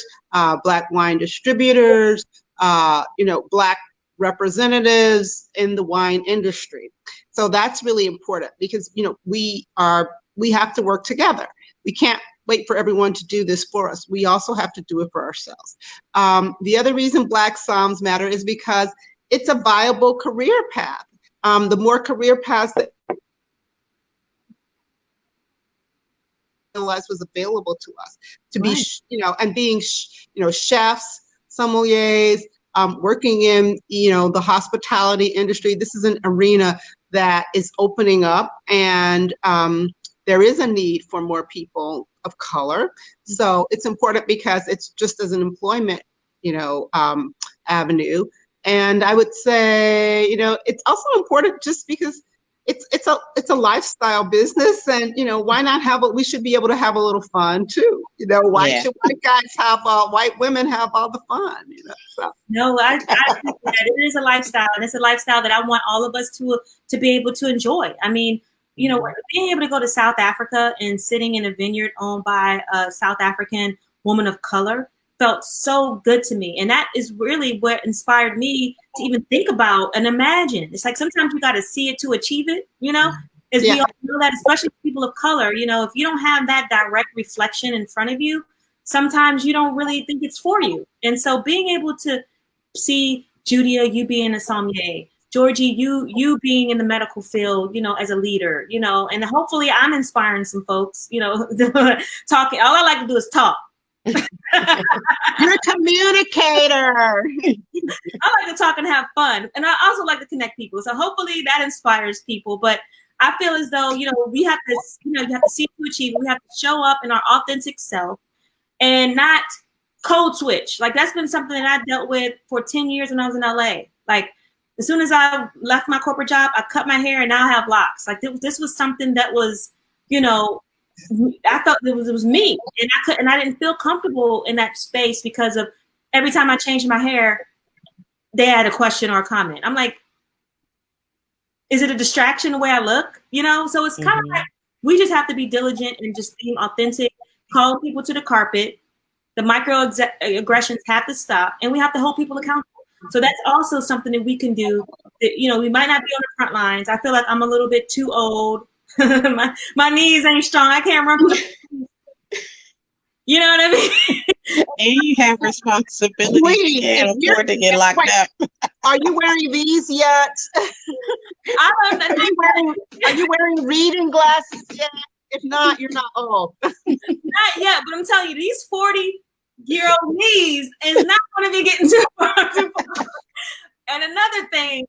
Black wine distributors, Black representatives in the wine industry. So that's really important, because we have to work together. We can't wait for everyone to do this for us. We also have to do it for ourselves. The other reason Black Psalms matter is because it's a viable career path. The more career paths that was available to us to be, and being, chefs, sommeliers, working in, the hospitality industry. This is an arena that is opening up, and there is a need for more people of color. So it's important because it's just as an employment, avenue. And I would say, it's also important just because it's a lifestyle business, and why not we should be able to have a little fun too. Why should white guys have white women have all the fun? So. No, I think that it is a lifestyle, and it's a lifestyle that I want all of us to be able to enjoy. I mean, being able to go to South Africa and sitting in a vineyard owned by a South African woman of color, felt so good to me. And that is really what inspired me to even think about and imagine. It's like sometimes you got to see it to achieve it, you know? As we all know that, especially people of color, you know, if you don't have that direct reflection in front of you, sometimes you don't really think it's for you. And so being able to see Judia, you being a sommelier, Georgie, you being in the medical field, you know, as a leader, you know, and hopefully I'm inspiring some folks, you know, talking. All I like to do is talk. You're a communicator. I like to talk and have fun. And I also like to connect people. So hopefully that inspires people. But I feel as though, you know, we have to, you know, you have to see to achieve. We have to show up in our authentic self and not code switch. Like that's been something that I dealt with for 10 years when I was in LA. Like as soon as I left my corporate job, I cut my hair and now I have locks. Like this was something that was, you know, I thought it was me, and I didn't feel comfortable in that space because of every time I changed my hair, they had a question or a comment. I'm like, is it a distraction the way I look? You know, so it's kind of like we just have to be diligent and just being authentic, call people to the carpet. The microaggressions have to stop, and we have to hold people accountable. So that's also something that we can do. That, you know, we might not be on the front lines. I feel like I'm a little bit too old. my knees ain't strong. I can't run. You know what I mean? And you have responsibility. You can't afford to get locked up. Are you wearing these yet? Are you wearing reading glasses yet? If not, you're not old. Not yet, but I'm telling you, these 40-year-old knees is not going to be getting too far. And another thing,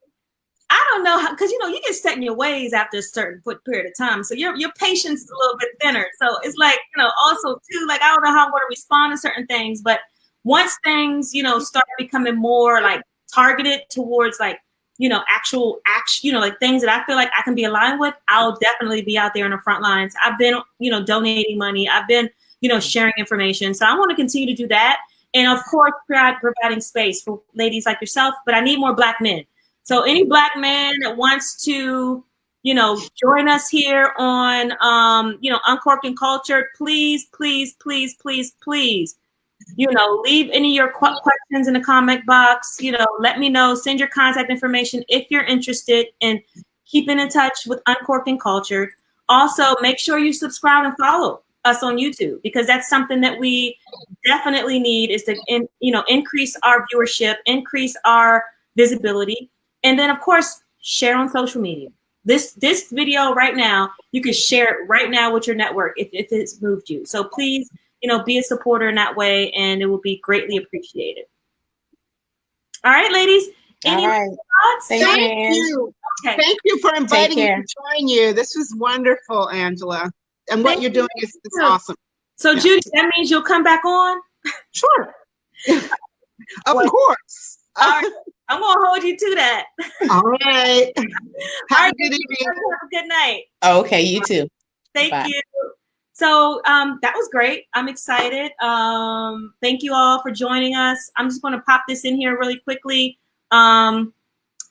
I don't know how, because you know you get set in your ways after a certain period of time, so your patience is a little bit thinner. So it's like, you know, also too, like I don't know how I'm going to respond to certain things, but once things, you know, start becoming more like targeted towards like, you know, actual action, you know, like things that I feel like I can be aligned with, I'll definitely be out there on the front lines. I've been, you know, donating money. I've been, you know, sharing information. So I want to continue to do that, and of course, providing space for ladies like yourself. But I need more Black men. So any Black man that wants to, you know, join us here on, you know, Uncorked and Cultured, please, please, please, please, please, you know, leave any of your questions in the comment box. You know, let me know. Send your contact information if you're interested in keeping in touch with Uncorked and Cultured. Also, make sure you subscribe and follow us on YouTube, because that's something that we definitely need, is to, you know, increase our viewership, increase our visibility. And then, of course, share on social media. This video right now, you can share it right now with your network if it's moved you. So please, you know, be a supporter in that way, and it will be greatly appreciated. All right, ladies. Any thoughts? Thank you. Okay. Thank you for inviting me to join you. This was wonderful, Angela. And what you're doing is awesome. So, yeah. Judy, that means you'll come back on? Sure. Of course. All right. I'm going to hold you to that. All right. Have a good evening. Have a good night. Okay, you too. Thank you. So that was great. I'm excited. Thank you all for joining us. I'm just going to pop this in here really quickly.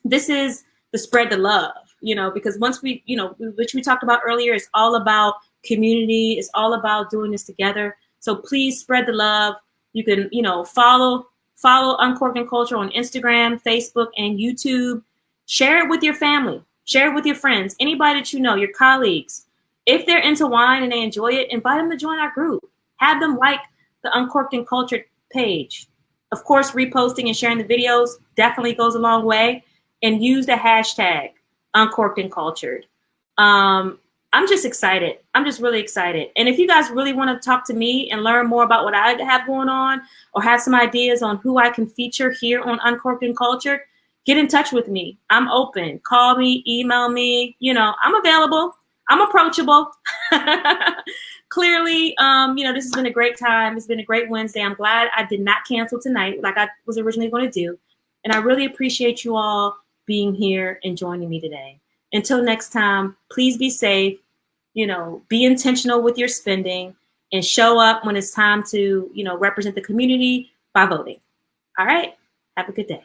This is the spread the love, you know, because once we, you know, which we talked about earlier, it's all about community. It's all about doing this together. So please spread the love. You can, you know, follow Uncorked and Culture on Instagram, Facebook, and YouTube. Share it with your family. Share it with your friends, anybody that you know, your colleagues. If they're into wine and they enjoy it, invite them to join our group. Have them like the Uncorked and Cultured page. Of course, reposting and sharing the videos definitely goes a long way. And use the hashtag Uncorked and Cultured. I'm just excited. I'm just really excited. And if you guys really want to talk to me and learn more about what I have going on, or have some ideas on who I can feature here on Uncorked and Cultured, get in touch with me. I'm open. Call me, email me. You know, I'm available. I'm approachable. Clearly, you know, this has been a great time. It's been a great Wednesday. I'm glad I did not cancel tonight like I was originally going to do. And I really appreciate you all being here and joining me today. Until next time, please be safe. You know, be intentional with your spending, and show up when it's time to, you know, represent the community by voting. All right. Have a good day.